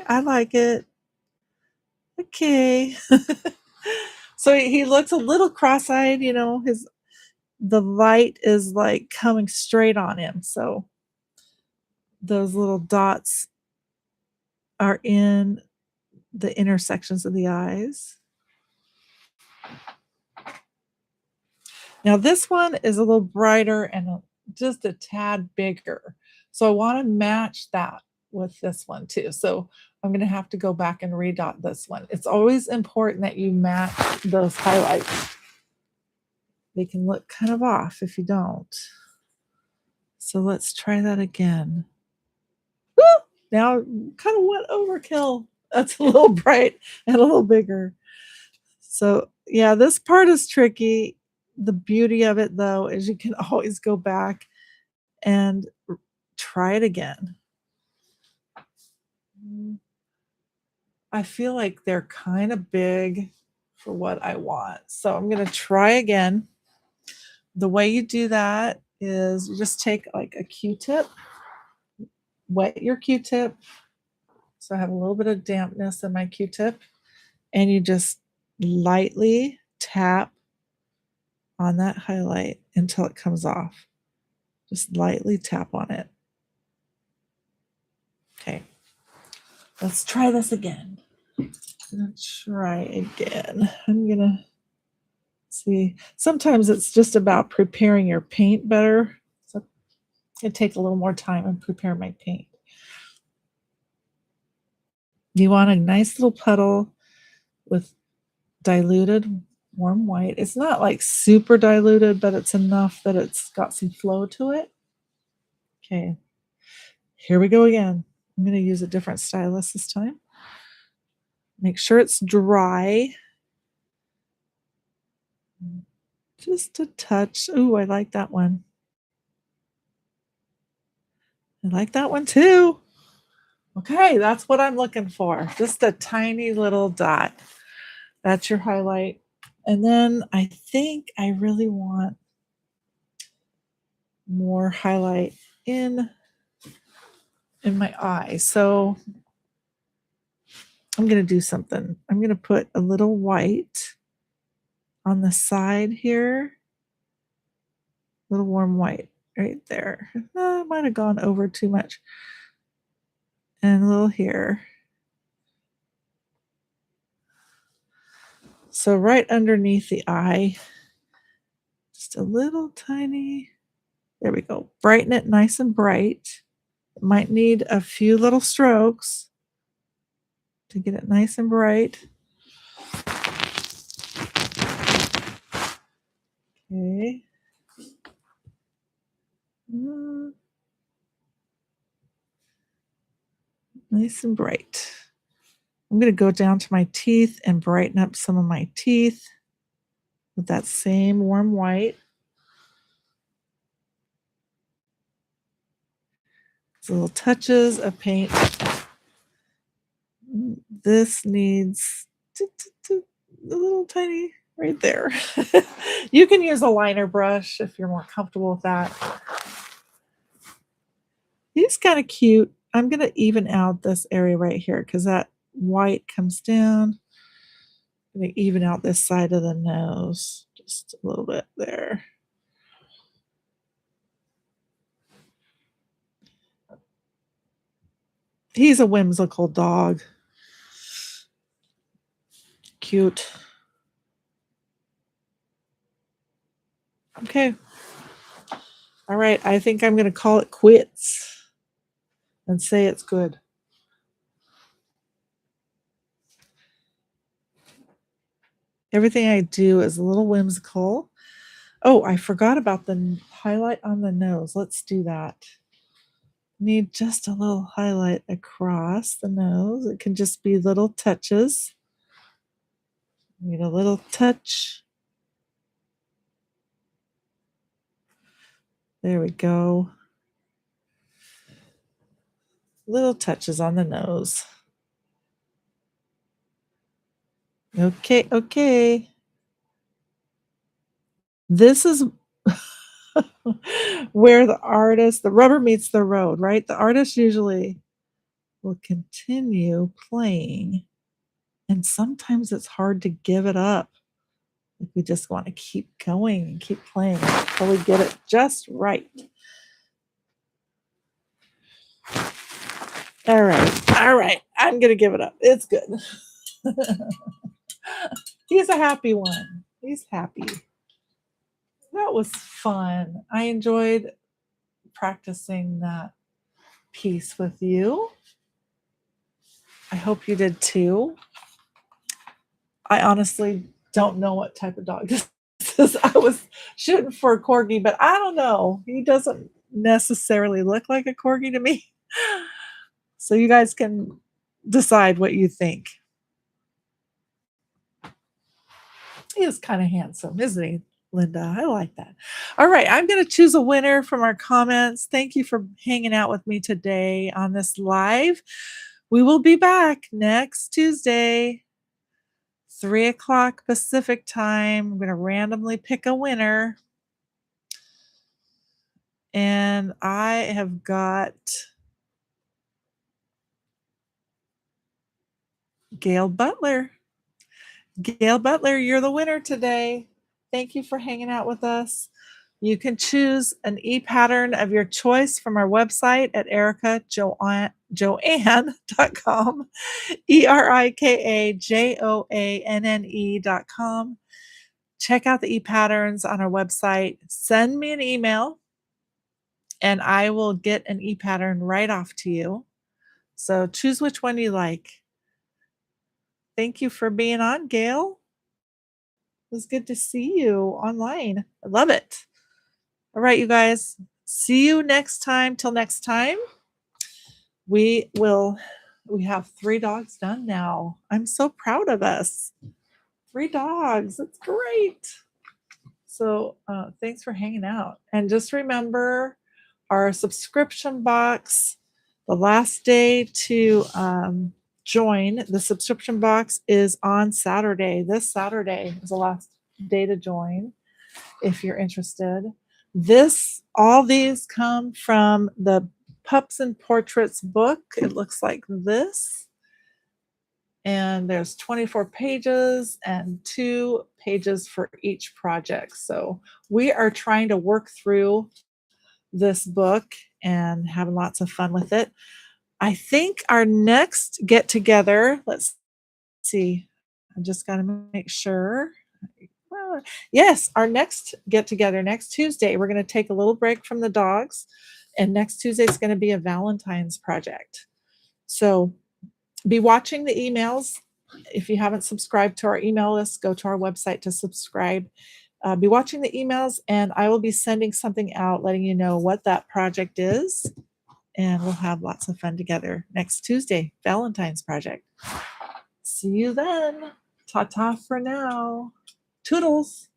I like it. Okay. So he looks a little cross-eyed, you know, the light is like coming straight on him. So those little dots are in the intersections of the eyes. Now this one is a little brighter and just a tad bigger. So I want to match that with this one too. So I'm going to have to go back and redot this one. It's always important that you match those highlights. They can look kind of off if you don't. So let's try that again. Woo! Now kind of went overkill. That's a little bright and a little bigger. So yeah, this part is tricky. The beauty of it though is you can always go back and try it again. I feel like they're kind of big for what I want. So I'm going to try again. The way you do that is you just take like a Q-tip, wet your Q-tip. So I have a little bit of dampness in my Q-tip, and you just lightly tap on that highlight until it comes off. Just lightly tap on it. Okay, let's try this again. Let's try again. I'm gonna see. Sometimes it's just about preparing your paint better. So it takes a little more time and prepare my paint. You want a nice little puddle with diluted warm white. It's not like super diluted, but it's enough that it's got some flow to it. Okay, here we go again. I'm going to use a different stylus this time. Make sure it's dry. Just a touch. Ooh, I like that one. I like that one too. Okay, that's what I'm looking for. Just a tiny little dot. That's your highlight. And then I think I really want more highlight in my eye. So I'm going to do something. I'm going to put a little white on the side here. A little warm white right there. I might have gone over too much. And a little here. So right underneath the eye, just a little tiny, there we go. Brighten it nice and bright. It might need a few little strokes to get it nice and bright. Okay. Nice and bright. I'm going to go down to my teeth and brighten up some of my teeth with that same warm white. Little touches of paint. This needs a little tiny right there. You can use a liner brush if you're more comfortable with that. He's kind of cute. I'm going to even out this area right here because that white comes down. I'm going to even out this side of the nose just a little bit there. He's a whimsical dog. Cute. Okay. All right. I think I'm going to call it quits and say it's good. Everything I do is a little whimsical. Oh, I forgot about the highlight on the nose. Let's do that. Need just a little highlight across the nose. It can just be little touches. Need a little touch. There we go. Little touches on the nose. Okay, okay. This is where the rubber meets the road, right? The artist usually will continue playing, and sometimes it's hard to give it up. Like we just want to keep going and keep playing until we get it just right. All right. I'm gonna give it up. It's good. He's a happy one. He's happy. That was fun. I enjoyed practicing that piece with you. I hope you did too. I honestly don't know what type of dog this is. I was shooting for a Corgi, but I don't know. He doesn't necessarily look like a Corgi to me. So you guys can decide what you think. He is kind of handsome, isn't he, Linda? I like that. All right, I'm going to choose a winner from our comments. Thank you for hanging out with me today on this live. We will be back next Tuesday, 3:00 Pacific time. I'm going to randomly pick a winner. And I have got Gail Butler. Gail Butler, you're the winner today. Thank you for hanging out with us. You can choose an e-pattern of your choice from our website at erikajoanne.com, erikajoanne.com. Check out the e-patterns on our website. Send me an email and I will get an e-pattern right off to you. So choose which one you like. Thank you for being on, Gail. It was good to see you online. I love it. All right, you guys. See you next time. Till next time. We have 3 dogs done now. I'm so proud of us. 3 dogs. It's great. So thanks for hanging out. And just remember our subscription box, the last day to join the subscription box is on Saturday. This Saturday is the last day to join if you're interested. All these come from the Pups and Portraits book. It looks like this. And there's 24 pages and 2 pages for each project. So we are trying to work through this book and having lots of fun with it. I think our next get together, let's see, I just got to make sure. Yes, our next get together next Tuesday, we're going to take a little break from the dogs. And next Tuesday is going to be a Valentine's project. So be watching the emails. If you haven't subscribed to our email list, go to our website to subscribe. Be watching the emails, and I will be sending something out letting you know what that project is. And we'll have lots of fun together next Tuesday, Valentine's project. See you then. Ta-ta for now. Toodles.